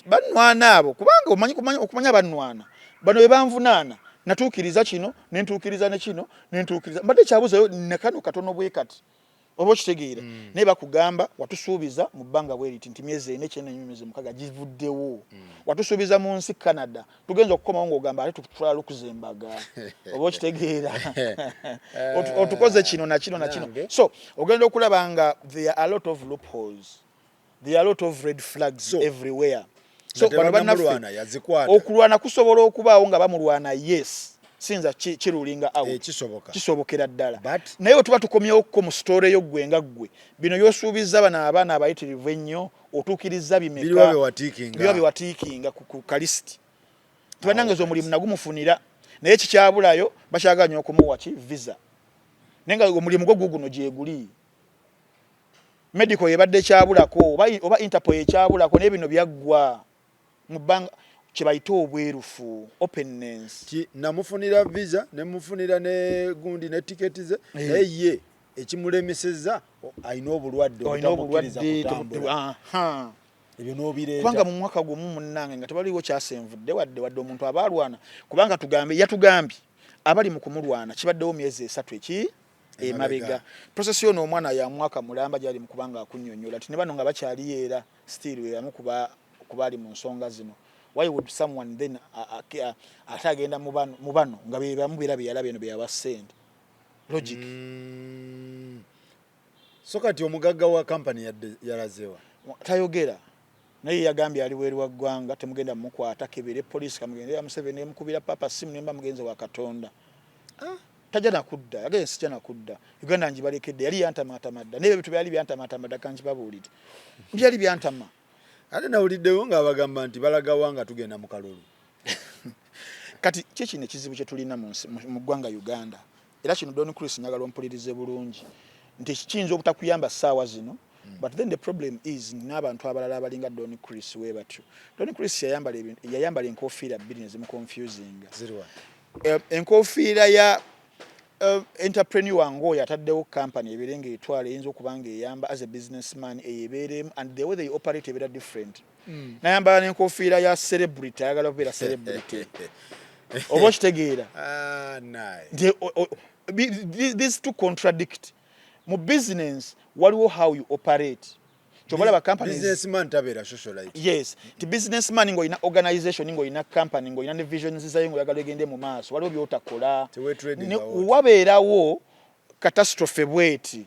banwana abo kubanga okumanya banwana bano be banvunaana natuukiriza kino nentuukiriza ne kino nentuukiriza mbadde kyabuzayo nekano katono bwe kati oba okitegeera naye bakugamba watusuubiza mu bbanga bweriti nti myezi 4 kyenda myezi 6 givuddewo watusuubiza mu nsi Canada tugenza okukomawo ng'ogamba ate tutwala lukuzembaga oba okitegeera otukoze kino na kino na kino so ogenda okulaba nga there are a lot of loopholes, there are a lot of red flags everywhere. So okulwana kusobola okubaawo nga bamulwana yes sinza kirulinga out kisobokera ddala naye otuba tukomyewo ko mu story yo gwe nga gwe bino yosuubiza bana abaana abayitirivu ennyo otuukiriza bimeka biwa biwatiikinga ku kalisti tubanangezo omulimu nagumufunira naye kikyabulayo bakyaganya okumuwa ki visa nenga omulimu gwo guno gyeguli medical yebadde kyabulako oba Interpol yekyabulako n'ebino byaggwa mu bbanga kibayita obwerufu openness namufunira visa nemufunira ne gundi ne tiketi ze naye ye ekimulemeseza ayina obulwadde ebyo nobireeta kubanga mu mwaka gumu munnange nga tebaliwo kyasenvudde wadde omuntu abalwana kubanga yatugambye abali mu kumulwana kibaddewo myezi 3 emabega process yono omwana ya mwaka mulamba gyali mu kubanga akunnyonnyola ati ne bano nga bakyali era still yamu kubali mu nsonga zino. Why would someone then atagenda mu bano nga bamubira byala bino bya basend logic so kati omugagga wa company yalazewa tayogera naye yagambye ali weru wa ggwanga temugenda mukwata kebere police kamugenda Museveni mukubira papa simu nemba mugenze wa Katonda tajana kudda yagenda sijana kudda Uganda njibalekedde yali yantamatamada nebe bitu byali byantamatamada kanji babulite byali byantama ate nawuliddewo nga abagamba nti balaga wanga tugenda mu kalulu kati kino ekizibu kye tulina mu ggwanga Uganda era kino Don Chris nyagala ompulirize bulungi nti kiyinza obutakuyamba ssaawa zino but then the problem is n'abantu abalala abalinga Don Chris we batyo Don Chris yayambala enkofiira bbiri nezimu confusing enkofiira ya entrepreneur ngoya ataddewo company ebirenge etwala eyinza okubanga eyamba as a businessman eyebeeremu and the way they operate ebera different nayambala n'enkofiira ya celebrity ayagala okubeera celebrity oba okitegeera these two contradict mu business waliwo how you operate chobalaba companies businessman tabera socialite yes the businessman ngo ina organization ngo ina company ngo ina ne visions zayo ngo yagala egende mu maaso waliwo byotakola wabeerawo catastrophe bweti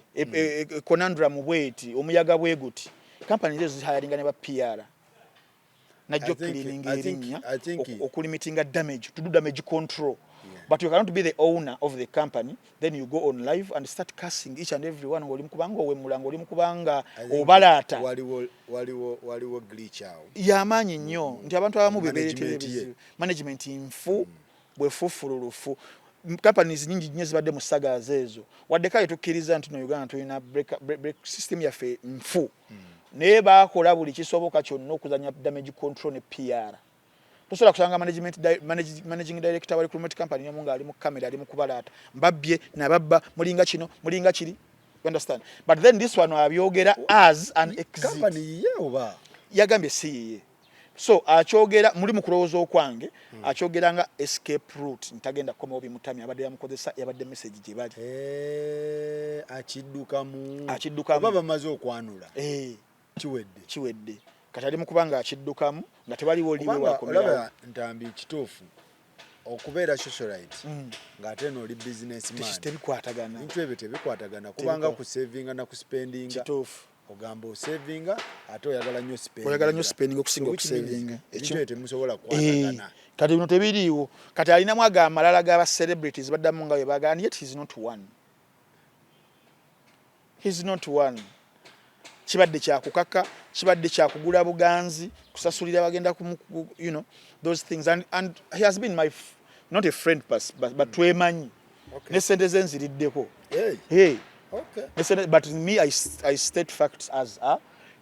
conundrum bweti omuyaga bweguti companies ezo zihayalinga ne ba PR na job cleaning erinnya okulimitinga damage to do damage control. But you cannot be the owner of the company. Then you go on live and start cursing each and every one. Oli mukubanga owe mulango oli mukubanga obalata. Waliwo glitch out. Yamanyi nnyo nti abantu abamu beberetereze management infu bwefufululufu. Companies nyingi nnyo zibadde mu saga ezo. Wadde kale tukkiriza nti no Uganda tulina break system yaffe nfu. Naye baakola buli kisoboka kyonna okuzanya damage control ne PR. Tosobola kusanga managing director wa recruitment company yamunga ali mu kamera ali mu kubalata mbabye nababba mulinga kino mulinga kiri you understand but then this one abyogera as an exit company yeoba yagambye siye so akyogera muri mu kulowooza okwange akyogera nga escape route ntagenda koma obi mutami abadde yamukozesa yabadde message gye bali akiddukamu baba maze okwanula kiwedde kati ali mu kubanga akiddukamu nga tebaliwo liwe wakomera ntambi kituufu okubeera socialite ng'ate n'oli businessman tebikwatagana bintu ebyo tebikwatagana kubanga kusavinga na kuspendinga kituufu ogamba osavinga ate oyagala nnyo spending okusinga okusavinga ekyo temusobola kukwatagana kati bino tebiriiwo kati alinamu aga amalala g'aba celebrities baddamu nga bwe bagana yet he's not one kibadde kyakukaka kibadde kyakugula buganzi kusasulira bagenda you know those things and he has been my not a friend but twemanyi ne sente zenziriddeko but me I state facts as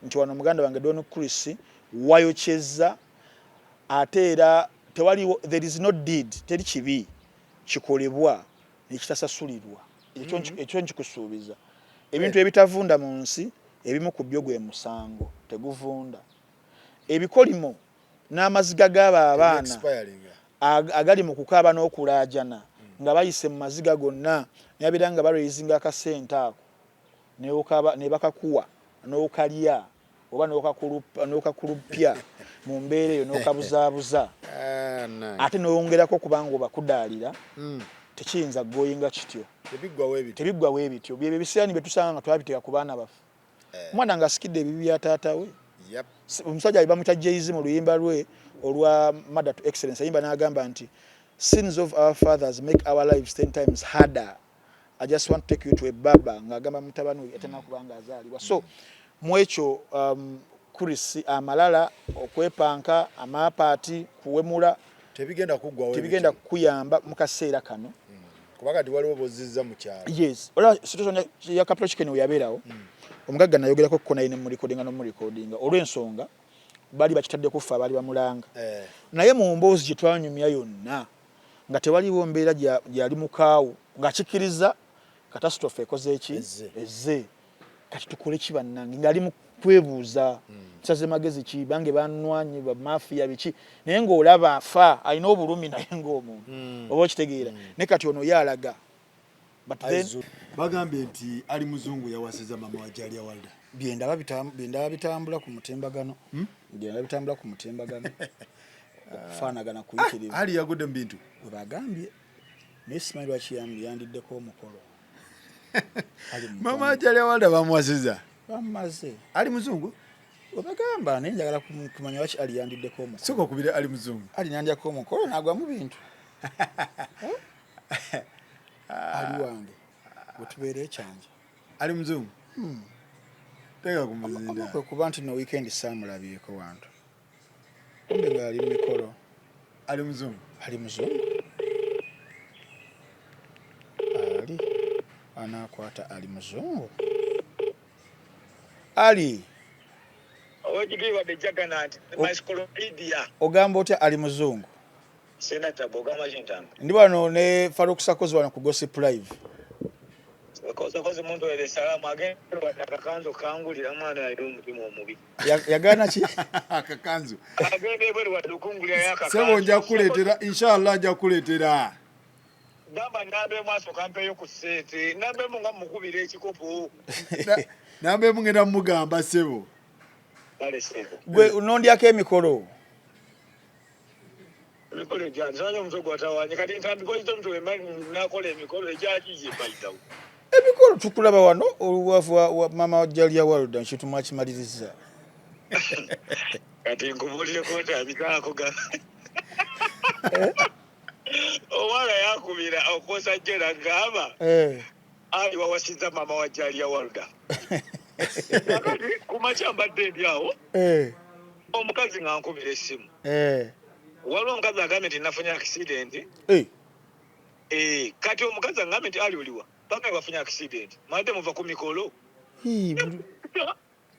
nti wano muganda wange Don Chris wayokyeza ate era tewaliwo there is no deed teri kibi kikolebwa nekitasasulirwa ekyo nkikusuubiza ebintu ebitavunda mu nsi ebimu ku byo gwe musango teguvunda ebikolimo n'amaziga g'aba abaana agali mu kukaaba n'okulaajana nga bayise mu maziga gonna nabira nga baraisinga akasente ako ne bakakuwa n'okalya oba n'okakulupya mu mbeera eyo n'okabuzaabuza ate n'owongerako kubanga obakudaalira tekiyinza ggoyinga kityo tebiggwawo ebityo byebyo ebisiyaani bye tusanga nga twabiteeka ku baana baffe omwana ng'asikidde ebibi bya taata we omusajja ali bamuyita Jay-Z mu luyimba lwe olwa Mother to Excellence ayimba n'agamba nti sins of our fathers make our lives 10 times harder. I just want to take you to a baba ngagamba mutabani we etana kubanga azaalibwa so mwekyo Chris amalala okwepanka amapaati kuwemula tebigenda kuyamba mu kaseera kano kubanga waliwo bozizza mu kyalo yes ola situation ya capital chicken we yabeerawo omugagga nayogerako ko naine mu recordinga no mu recordinga olw'ensonga bali bakitadde kufa bali bamulanga naye mu mboozi gye twanyumya yonna nga tewaliwo mbeera gyali mukaawo ng'akikiriza catastrophe ekoze eki ezze kati tukole ki bannange ngali mu kwebuuza saze magezi ki bange banwanye ba mafia biki naye ng'olaba afa alina obulumi naye ng'omuntu oba okitegeera ne kati ono yalaga but then bagambye nti Ali Muzungu yawasiza mama wa Jalia Walda byendaba bitambula ku mutimbagano byendaba bitambula ku mutimbagano okufaanagana kuyitirivu Ali yagudde mu bintu we bagambye naye simanyi lwaki yandiddeko omukolo mama wa Jalia Walda bamuwasiza bamaze Ali Muzungu obagamba naye njagala kumanya lwaki Ali yandiddeko omukolo soko kubira Ali Muzungu Ali nandyako omukolo n'agwa mu bintu Ali wange wetubeera ekyanja Ali Muzungu tega kumuzinda kuba nti no weekend saamulabyeko wantu kumbe nga ali mikolo Ali Muzungu ali anakwata Ali Muzungu Ali owekitiibwa Jagannath encyclopedia ogamba otya Ali Muzungu Senator Bogama Chintanga ndi wano ne Farouk Sakozi wano ku Gossip Live kozi muntu wele salamu agenda akakanzu kangulira mwana yali omutima omubi yagana ki akakanzu agenda ebweru wadukungulira yakakanzu sebo nja kuleetera inshallah nja kuleetera gamba nambe mwaso kampeyo ku ssente nambe nga mukubira ekikopo nambe mungenda mugamba sebo kale sebo gwe unondyako emikolo emikolo gyanzanya omusogo watawanye kati ntandiko kito mtu wemali nakola emikolo egyaki yebayitawo emikolo tukulaba wano oluwafu wa mama wa Jalia Walda nkitumwa kimaliriza kati nkubulire kotandikaako omwana yakubira okosa jera ngamba Ali wawasiza mama wa Jalia Walda kumakya mbadde ndyawo omukazi nga nkubira essimu waliwo omukazi agambye nti nafunye accident kati omukazi agambye nti Ali oliwa paka wafunye accident mwate muva ku mikolo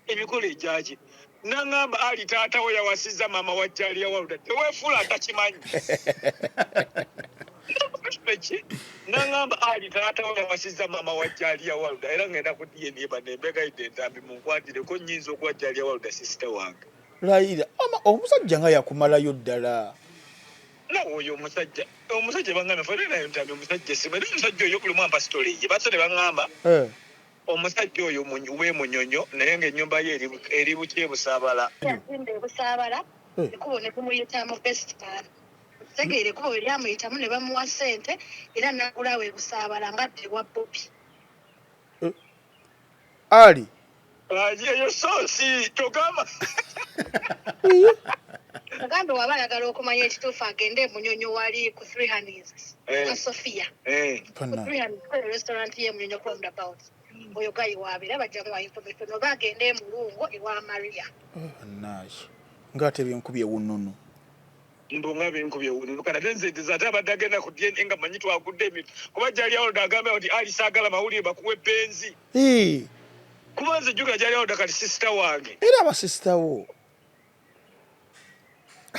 emikolo egyaki nangamba Ali taata we yawasiza mama wa Jalia Walda teweefula atakimanyi nangamba Ali taata we yawasiza mama wa Jalia Walda era ngenda ku DNA banembegayidde entambi munkwatireko nnyinza okuwa Jalia Walda sister wange layira omusajja nga yakumalayo ddala oyo omusajja bangamba fere nayo ntambi omusajja simali omusajja oyo kuli mwamba story ye basole bangamba omusajja oyo we munyonyo naye ng'ennyumba ye eri buki Busaabala Busaabala ekubo ne kumuyitamu festival tegeere ekubo lyamuyitamu ne bamuwa ssente era n'agulawo Busaabala ngadde wa Bobby Ali eyo soosi togamba Mugambe waba ayagala okumanya ekituufu agende Munyonyo wali ku 300 ka Sofia ku 300 restaurant ye Munyonyo roundabout oyo gayi waabira bajja mu information oba agende Mulungu ewa Maria nice ngate byenkubye wununu mbonga byenkubye wununu kana tenzetiza ate abadde agenda ku DNA nga manyi twagudde emitu kuba Jalia Walda agamba nti Ali saagala mawulire bakuwe benzi kuba nze juga Jalia Walda kati sister wange era abasista wo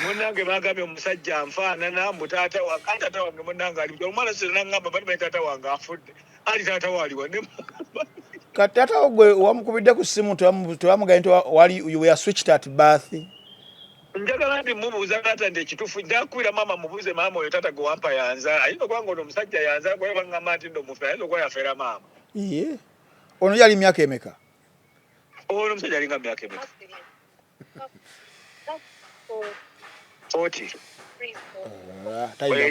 munange bagambye omusajja nfaanana mutaata wange munange ali omwana sirina ngamba bali taata wange afudde Ali taata waliwa ne kati taata ogwe wamukubidde ku simu tewamugaye nti wali you were switched at birth njagala ndi mubuuza kata ndi ekituufu njakuira maama mubuuze maama oyo tata gwe wampa yanza ayinza okuba ng'ono omusajja yanza gwe baŋŋamba nti ndo mufe ayinza okuba yafeera maama iye ono yali myaka emeka ono omusajja alinga myaka emeka 40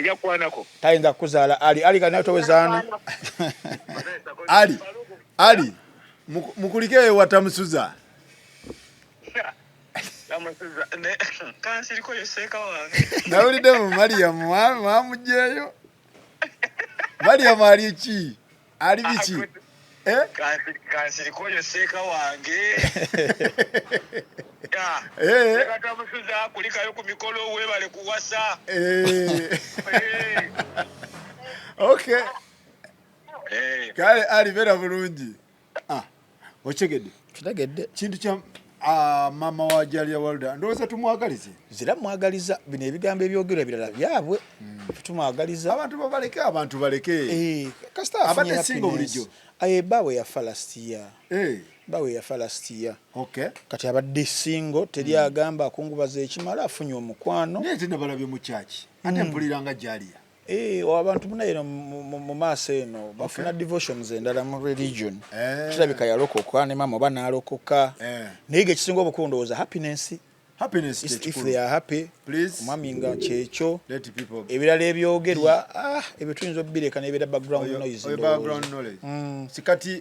yakwanako tayinza kuzaala ali kana towezaano ali mukulikeyo watamusuza kansiriko yoseeka wange nawulidde mu mariyamu mwamujeeyo mariyamu ali ki ali biki kansiriko yoseeka wange tamusuza kulikayo ku mikolo webale kuwasa okay kale ali beera bulungi okigedde kitegedde kintu kya mama wa Jalia Walda ndowooza tumwagalize zira mwagaliza bino ebigambo ebyogerwa ebirala byabwe tumwagaliza abantu baleke kasita abadde singa bulijjo bawe yafa last year bawe yafa last year okay kati abadde singo teri agamba akungubaza ekimala afunye omukwano naye tenabalabye mu kyaki ate mpuliranga Jalia abantu munaye mu maaso eno bafuna devotions endala mu religion kirabika yalokoka ne mama oba n'alokoka naye ekisinga obukulu ndowooza happiness if they are happy omwami nga kyekyo ebirala ebyogerwa ebyo tuyinza obibireka n'ebeera background noise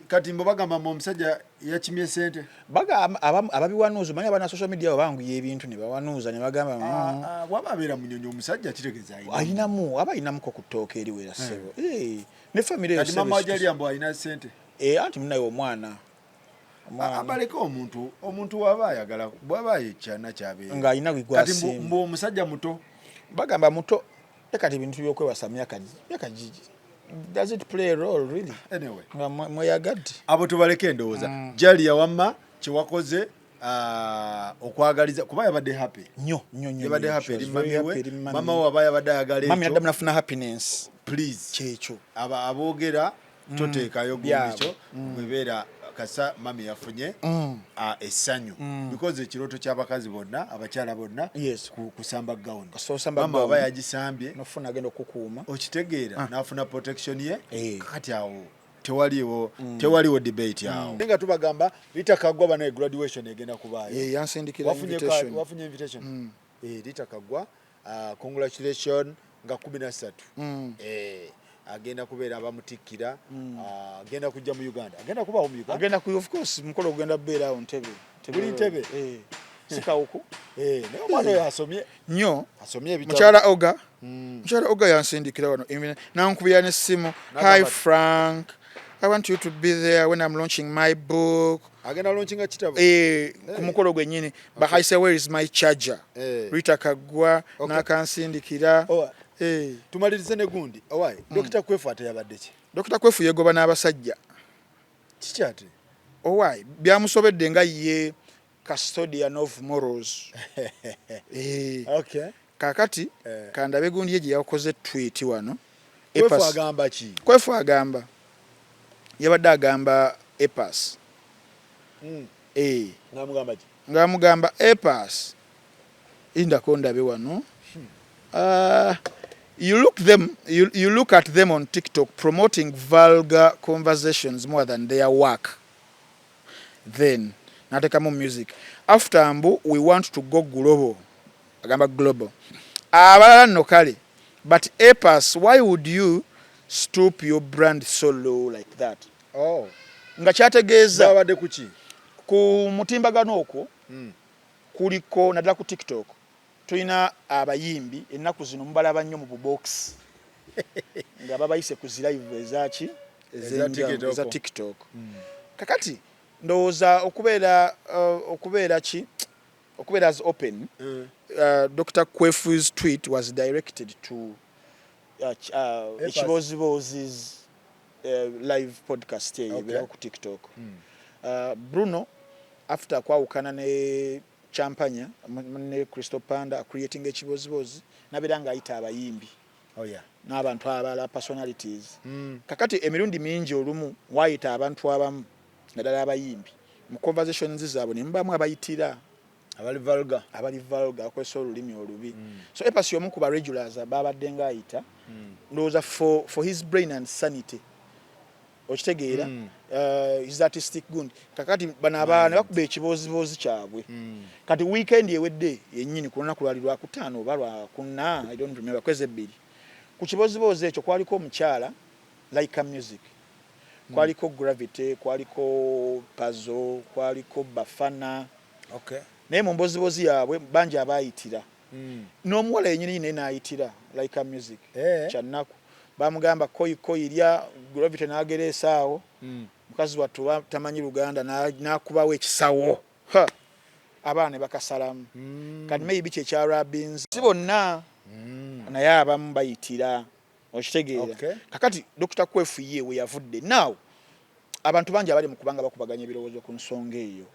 kati mbo bagamba mu omusajja yakimye sente ababiwanuuza manyi abana social media babanguya ebintu ne bawanuuza ne bagamba waba abeera munyonyi omusajja kitegeeza aba ayinamuko ku ttooka eriwera ssebo ne famire kati mama wajaliya mbu alina sente anti munaye omwana abaleka omuntu waba ayagala bwaba yekyana kyabeera ng'alina kati mbu omusajja muto bagamba muto kati ebintu byokwewasa myaka gigi does it play a role really anyway nga mweyagadde abo tubaleke endowooza Jalia wamma kyewakoze okwagaliza kuba yabadde happy nnyo yabadde happy eri mamiwe mama waba yabadde ayagala ekyo mami yaddamu nafuna happiness please kyekyo aboogera toteekayo gumbikyo bwebeera kasa mami yafunye essanyu because ekirooto ky'abakazi bonna abakyala bonna kusamba gawuni mama aba yagisambye nofuna agenda okukuuma okitegeera n'afuna protection ye kati awo tewaliwo debate awo nga tubagamba litakagwa banaye graduation egenda kubaayo yansindikira wafunye invitation litakagwa congratulation nga 13 agenda kubeera abamutikkira agenda kujja mu Uganda agenda kubawo mu Uganda agenda of course mukolo ogenda beera awo Ntebe buli Ntebe sikawuku naye omwana oyo asomye nnyo asomye ebitabo mukyala Oga yansindikira wano nankubira n'essimu hi Frank I want you to be there when I'm launching my book agenda launchinga kitabo ku mukolo gwennyini but I say where is my charger Rita Kagwa n'akansindikira tumalirize ne gundi owaayi Dr. Kwefu ate yabadde ki Dr. Kwefu yegoba n'abasajja kiki ate owaayi byamusobedde nga ye custodian of morals okay kakati kandabe gundi ye gye yakoze tweet wano Kwefu agamba ki Kwefu agamba yabadde agamba EPAS ng'amugamba EPAS indako ndabe wano you look at them on TikTok promoting vulgar conversations more than their work. Then natekamu music. After Ambu, we want to go global. Agamba global. Abalala no kale. But EPAS, why would you stoop your brand so low like that? Oh. Nga kyategeeza babadde kuki? Ku mutimbagano okwo kuliko nadala ku TikTok. Tulina abayimbi ennaku zino mubalaba nnyo mu bubox nga babayise ku live ezaki eza TikTok kakati ndowooza okubeera as open Dr. Kwefu's tweet was directed to Ekibozibozi's live podcast ebeera ku TikTok Bruno after kwawukana ne Champagne ne Crystal Panda creating ekibozibozi nabera nga ayita abayimbi n'abantu abala personalities kakati emirundi mingi olumu wayita abantu abamu naddala abayimbi mu conversations zaabwe ne mubamu abayitira abali vulgar akozesa olulimi olubi so Epasi omu ku ba regulars babadde nga ayita ndowooza for his brain and sanity okitegeera his artistic gund kakati bano abaana bakuba ekiboozibozi kyabwe kati weekend ewedde yennyini ku lunaku lwali lwakutaano oba lwakuna I don't remember kwezi ebbiri ku kiboozibozi ekyo kwaliko omukyala Laika Music kwaliko Gravity kwaliko Puzzle kwaliko Bafana naye mu mbozibozi yaabwe bangi abayitira n'omuwala yennyini naye n'ayitira Laika Music kyannaku bamugamba koyi lya Gravity n'agereesa awo mukazi wattu tamanyi Luganda n'akubawo ekisawo abaana ne bakasalamu kati maybe kyekya Rabins si bonna naye abamu bayitira okitegeera kakati Dr. Kwefu ye we yavudde now abantu bangi abali mu kubanga bakubaganya ebirowoozo ku nsonga eyo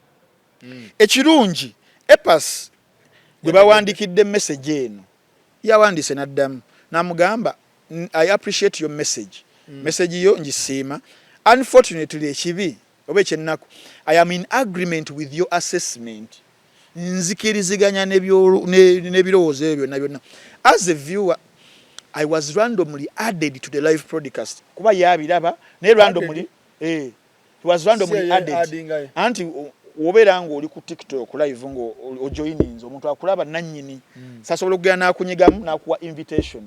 ekirungi Epasi gwe bawandikidde message eno yawandiise n'addamu n'amugamba I appreciate your message message yo njisiima unfortunately ekibi oba ekyennaku I am in agreement with your assessment nzikiriziganya n'ebirowoozo ebyo byonna as a viewer I was randomly added to the live broadcast kuba yabiraba ne randomly he was randomly added anti wobeera ng'oli ku TikTok live ngo ojoininze omuntu akulaba nannyini sasobola okugenda n'akunyigamu n'akuwa invitation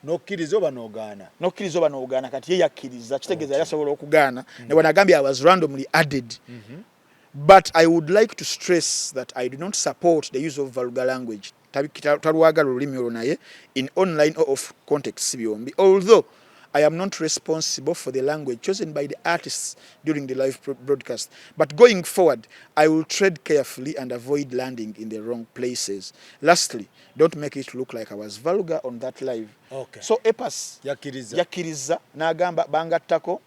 nokkiriza oba n'ogaana kati ye yakkiriza kitegeeza yasobola okugaana ne wanagambye I was randomly added but I would like to stress that I do not support the use of vulgar language talwagala olulimi olwo naye in online or off context byombi although I am not responsible for the language chosen by the artists during the live broadcast. But going forward, I will tread carefully and avoid landing in the wrong places. Lastly, don't make it look like I was vulgar on that live. Okay. So Epasi yakiriza n'agamba bangattako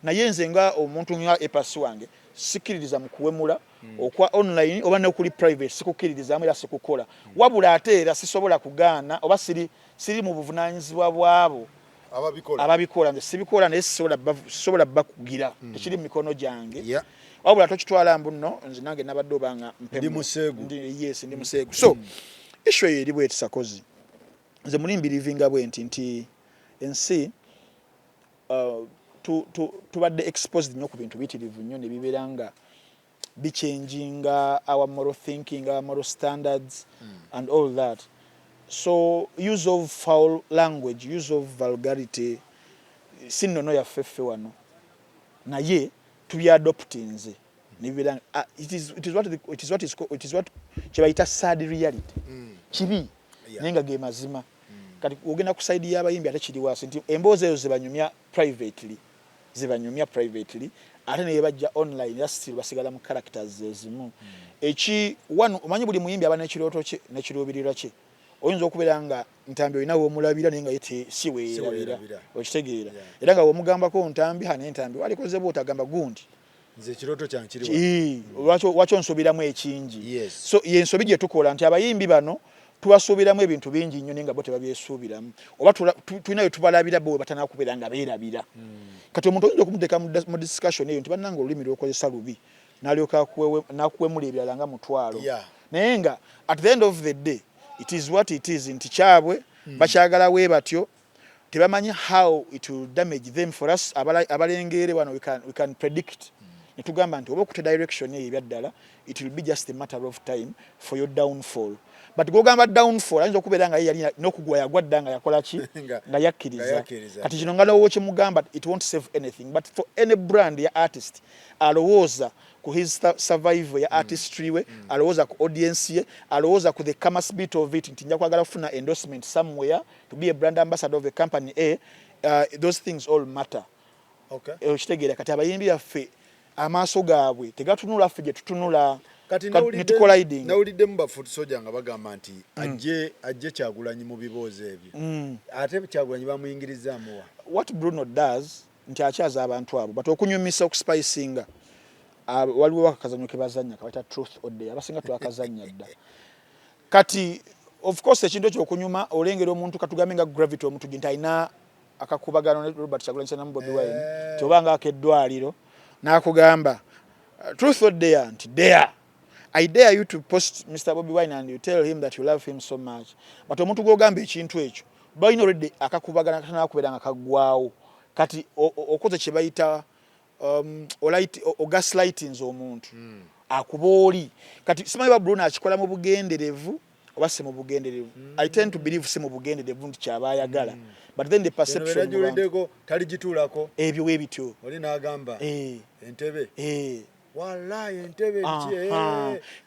naye nze nga omuntu nga Epasi wange sikiririza mu kuwemula okwa online oba n'okuli private sikukiririzamu era sikukola wabula ate era sisobola kugaana oba siri mu buvunaanyizibwa bwabo ababikola nze sibikola naye sisobola bakugira tekiri mu mikono gyange wabula tokitwala mbuno nze nange nabadde obanga ndi museegu ndi museegu so issue eyo eri bweti sakozi nze mulimbirivinga bwenti nti ensi tubadde exposed nnyo ku bintu bitirivu nnyo ne bibeera nga bichanginga our moral thinking our moral standards and all that. So use of foul language, use of vulgarity, sinnono yaffeffe wano. Naye tubyadoptinze. It is what kyebayita sad reality. Kibi nenga ge mazima. Kati ogenda ku side y'abayimbi ate kiri wasi nti emboozi ezo zibanyumya privately ate ne bajja online ya still basigala mu characters ezimu. One omanyi buli muyimbi aba n'ekirooto kye n'ekiruubirirwa kye. Oyinza okubeera nga Ntambi olina w'omulabira naye nga ye si weerabira okitegeera era nga w'omugambako Ntambi hane Ntambi walikoze bw'otagamba gundi nze ekirooto kyange kiri lwaki onsobiramu ekingi so ye ensobi gye tukola nti abayimbi bano tubasuubiramu ebintu bingi nnyo naye nga bo tebabyesuubiramu oba tulina bye tubalabira bo batanakubeera nga beerabira kati omuntu oyinza okumuteeka mu discussion eyo nti bannanga olulimi lw'okozesa lubi n'alyoka n'akuwemula ebirala nga mutwalo naye nga at the end of the day it is what it is nti kyabwe bakyagala we batyo tebamanyi how it will damage them for us abalengere wano we can predict netugamba nti oba okute direction eyo ebyaddala it will be just a matter of time for your downfall but gogamba downfall ayinza okubeera nga yali n'okugwa yagwa dda nga yakola ki nga yakkiriza kati kino nga lowo kimugamba it won't save anything but for any brand ya artist alowooza ku his survival ya artistry we alowooza ku audience ye alowooza ku the commerce bit of it nti nja kwagala kufuna endorsement somewhere to be a brand ambassador of a company those things all matter okitegeera kati abayimbi yaffe amaaso gaabwe tegatunula ffe gye tutunula kati nawulidde mu bafuti soja nga bagamba nti ajje Kyagulanyi mu biboozi ebyo ate Kyagulanyi bamuyingirizaamuwa what Bruno does nti akyaza abantu abo but okunyumisa okuspicinga waliwo akazanyo ke bazanya kabaita truth or dare abasinga twakazanya dda kati of course ekintu ekyokunyuma olengera omuntu katugambe nga Gravity omuntu nti alina akakubagano ne Robert Kyagulanyi na Bobi Wine tobanga akeddwaliro n'akugamba truth or dare nti dare I dare you to post Mr. Bobby Wine and you tell him that you love him so much. But omuntu gwogamba ekintu ekyo balina already akakubagana kanakubera nga kagwawo kati okoze kye bayita gaslighting omuntu akuba oli kati simanyi ba Bruno akikola mu bugenderevu oba si mu bugenderevu. I tend to believe si mu bugenderevu nti kyabayagala but then the perception tali gitulako ebyo webityo oli n'agamba entebe wallahi entebe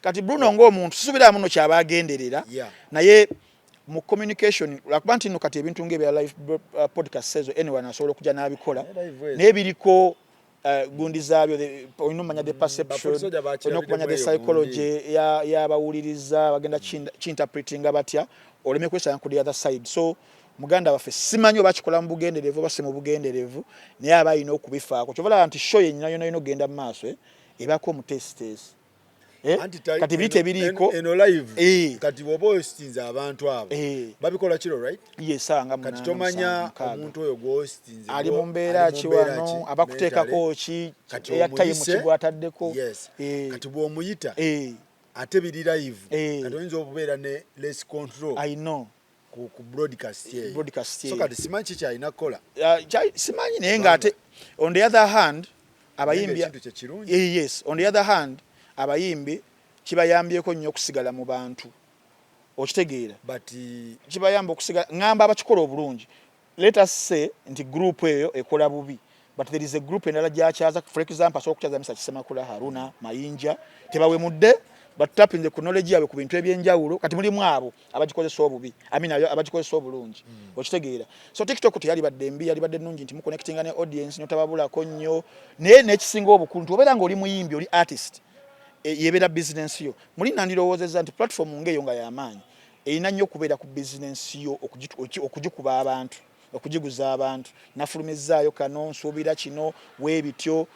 kati Bruno ng'omuntu susubira muno kyabagenderera naye mu communication lakuba nti no kati ebintu ng'ebya live podcast sezo anyone asobola okujja n'abikola naye biriko gundi zaabyo olina omanya the perception olina okumanya the psychology y'abawuliriza bagenda kinterpreting batya oleme kwesanga ku the other side so muganda waffe simanyi oba kikola mu bugenderevu oba si mu bugenderevu naye aba alina okubifaako kyovala nti show yennyina yona ogenda mu maaso ebako mu test kati bite biriiko eno live kati bwoba ostinze abantu abo babikola kiro right yes anga kati tomanya omuntu oyo gwostinze ali mu mbeera ki wano abakuteekako ki eyataye mu kigwataddeko kati bw'omuyita ate biri live kati oyinza okubeera ne less control I know ku broadcast so kati simanyi kiki alina kukola simanyi naye ng'ate on the other hand abayimbi yes on the other hand abayimbi kibayambyeko nnyo okusigala mu bantu okitegeera but kibayamba okusigala ngamba abakikola obulungi let us say nti group eyo ekola bubi but there is a group endala gyakyaza for example asobola okukyaza Mr. Kisemakula Haruna Mayinja tebawemudde but tapinze ku knowledge yawe ku bintu ebyenjawulo kati mulimu abo abagikozesa obubi abagikozesa obulungi okitegeera so TikTok teyali badde mbi yali badde nnungi nti mu connectinga ne audience notababulako nnyo naye n'ekisinga obukulu nti obeera ng'oli muyimbi oli artist yebera business yo muli nandirowoozezza nti platform ng'eyo nga y'amaanyi erina nnyo okubeera ku business yo okugikuba abantu okugiguza abantu nafulumizaayo kano nsuubira kino weebityo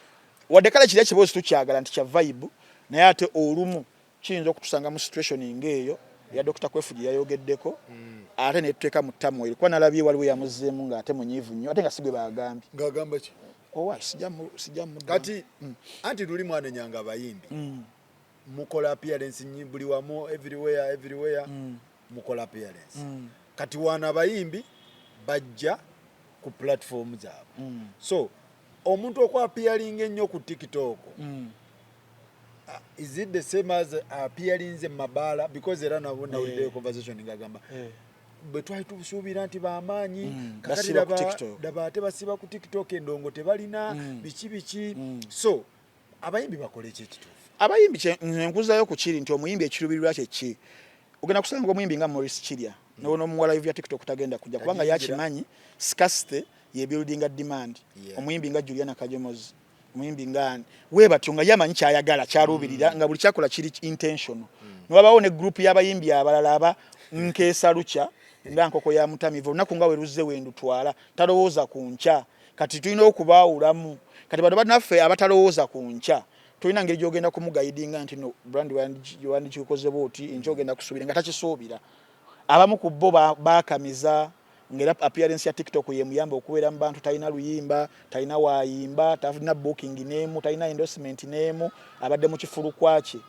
wadde kale kiri ekiboozi tukyagala nti kya vibe naye ate olumu kiyinza okutusanga mu situation ng'eyo ya Dr. Kwefugi yayogeddeko ate ne tuteeka mu ttamu erikuba nalabye waliwo yamuzzeemu ng'ate munyiivu nnyo ate nga sigwe baagambye ng'agamba ki sijjamu kati anti luli mwanenyanga abayimbi mukola appearance buli wamu everywhere mukola appearance kati wana abayimbi bajja ku platform zaabwe so omuntu okwapiaring ennyo ku TikTok is it the same as appearing in Mabala because era nabona with conversation ngagamba bwe twali tusuubira nti bamaanyi kakati daba tebasiba ku TikTok endongo tebalina biki so abayimbi bakole ekituufu abayimbi nkuzayo ku kiri nti omuyimbi ekirubirirwa ki ogenda kusanga omuyimbi nga Maurice Kirya n'omuwala live ya TikTok tagenda kujja kubanga yakimanyi scarcity ye building demand omuyimbi nga Juliana Kajomozi omuyimbi ngani webatyo nga yamanyi kyayagala kyarubirira nga buli kyakola kiri intentional niwabawo ne group y'abayimbi abalala aba Nkeesa Lucha nga nkoko ya mutamivu naku nga weruze wendutwala talowooza ku ncha kati tulina okubaawulamu kati bano banaffe abatalowooza ku ncha tulina ngeri gyogenda kumugaidinga nti no brand wandi kikoze boti njogenda kusubira nga takisuubira abamu ku bo baakamiza ngera appearance ya TikTok ye muyamba okuwera mu bantu talina luyimba talina waayimba talina booking name talina endorsement name abadde mu kifulu kwaki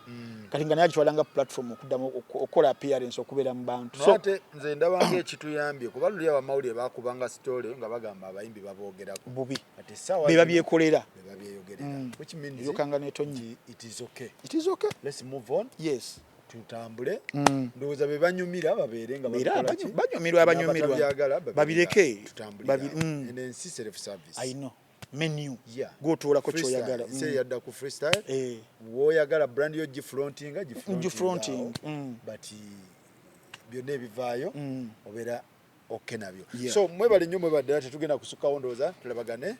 kati nga naye kitwalanga platform okuddamu okola appearance okubeera mu bantu so ate nze ndabanga ekituyambye kuba luli abamawulire bakubanga story nga bagamba abayimbi baboogerako bubi ate sawa be babyekolera which means yokanga netonyi it is okay let's move on yes tutambule ndowooza be banyumira babeere nga banyumirwa babireke ensi self service I know menu gotoolako kyoyagala yadda ku freestyle woyagala brand yo gifronting but byonna ebivaayo obeera okay nabyo so mwebale nnyo mwebadde tetugenda kusukkawo ndowooza tulabagane